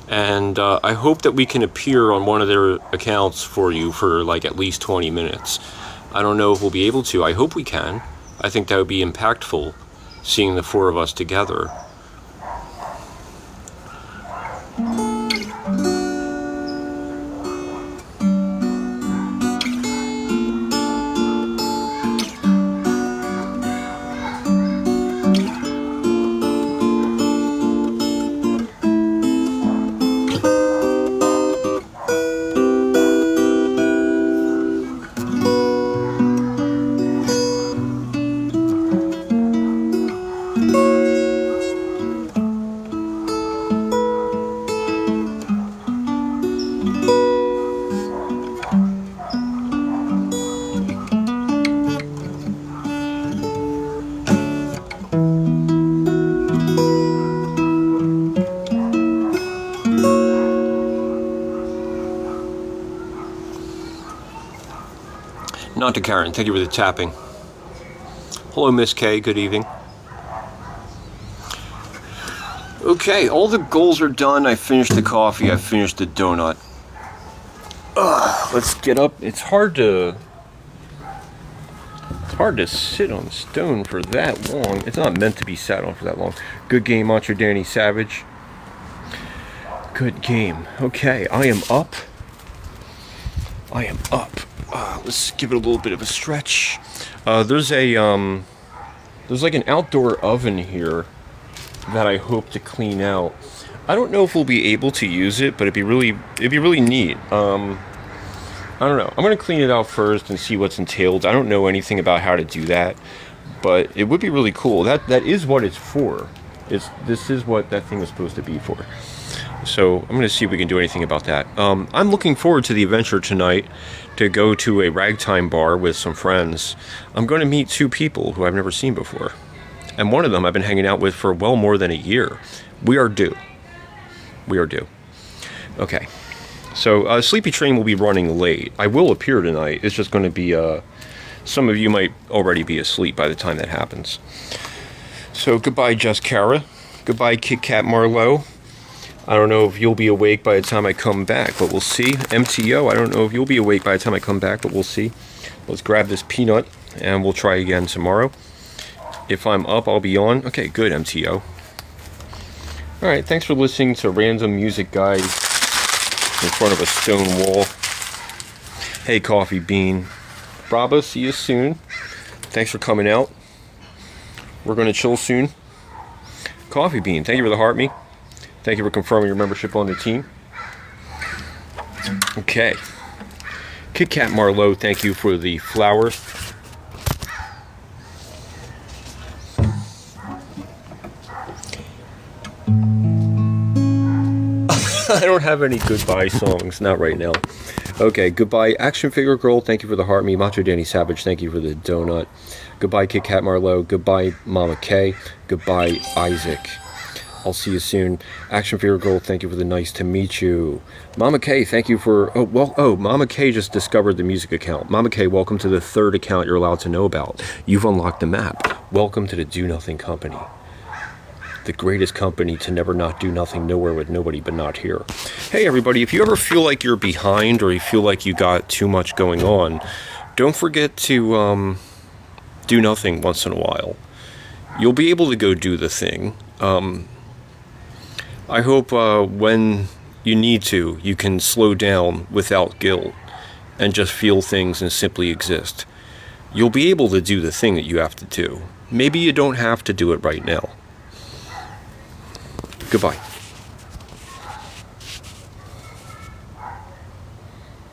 S1: And I hope that we can appear on one of their accounts for you for like at least 20 minutes. I don't know if we'll be able to. I hope we can. I think that would be impactful, seeing the 4 of us together. Not to Karen, thank you for the tapping. Hello, Miss K, good evening. Okay, all the goals are done. I finished the coffee, I finished the donut. Let's get up. It's hard to sit on stone for that long. It's not meant to be sat on for that long. Good game, Macho Danny Savage. Good game. Okay, I am up. Let's give it a little bit of a stretch. There's like an outdoor oven here that I hope to clean out. I don't know if we'll be able to use it, but it'd be really neat. I don't know. I'm gonna clean it out first and see what's entailed. I don't know anything about how to do that, but it would be really cool. That is what it's for. This is what that thing is supposed to be for. So I'm going to see if we can do anything about that. I'm looking forward to the adventure tonight to go to a ragtime bar with some friends. I'm going to meet 2 people who I've never seen before. And one of them I've been hanging out with for well more than a year. We are due. Okay. So Sleepy Train will be running late. I will appear tonight. It's just going to be, some of you might already be asleep by the time that happens. So goodbye, Just Cara. Goodbye, Kit Kat Marlowe. I don't know if you'll be awake by the time I come back, but we'll see. MTO, I don't know if you'll be awake by the time I come back, but we'll see. Let's grab this peanut, and we'll try again tomorrow. If I'm up, I'll be on. Okay, good, MTO. Alright, thanks for listening to Random Music Guy in front of a stone wall. Hey, Coffee Bean. Bravo, see you soon. Thanks for coming out. We're going to chill soon. Coffee Bean, thank you for the heart me. Thank you for confirming your membership on the team. Okay. Kit Kat Marlowe, thank you for the flowers. I don't have any goodbye songs, not right now. Okay, goodbye Action Figure Girl, thank you for the heart me. Macho Danny Savage, thank you for the donut. Goodbye Kit Kat Marlowe, goodbye Mama K, goodbye Isaac. I'll see you soon. Action Figure Girl, thank you for the nice to meet you. Mama K, thank you for... Mama K just discovered the music account. Mama K, welcome to the third account you're allowed to know about. You've unlocked the map. Welcome to the Do Nothing Company. The greatest company to never not do nothing, nowhere with nobody but not here. Hey everybody, if you ever feel like you're behind or you feel like you got too much going on, don't forget to do nothing once in a while. You'll be able to go do the thing. I hope when you need to, you can slow down without guilt and just feel things and simply exist. You'll be able to do the thing that you have to do. Maybe you don't have to do it right now. Goodbye.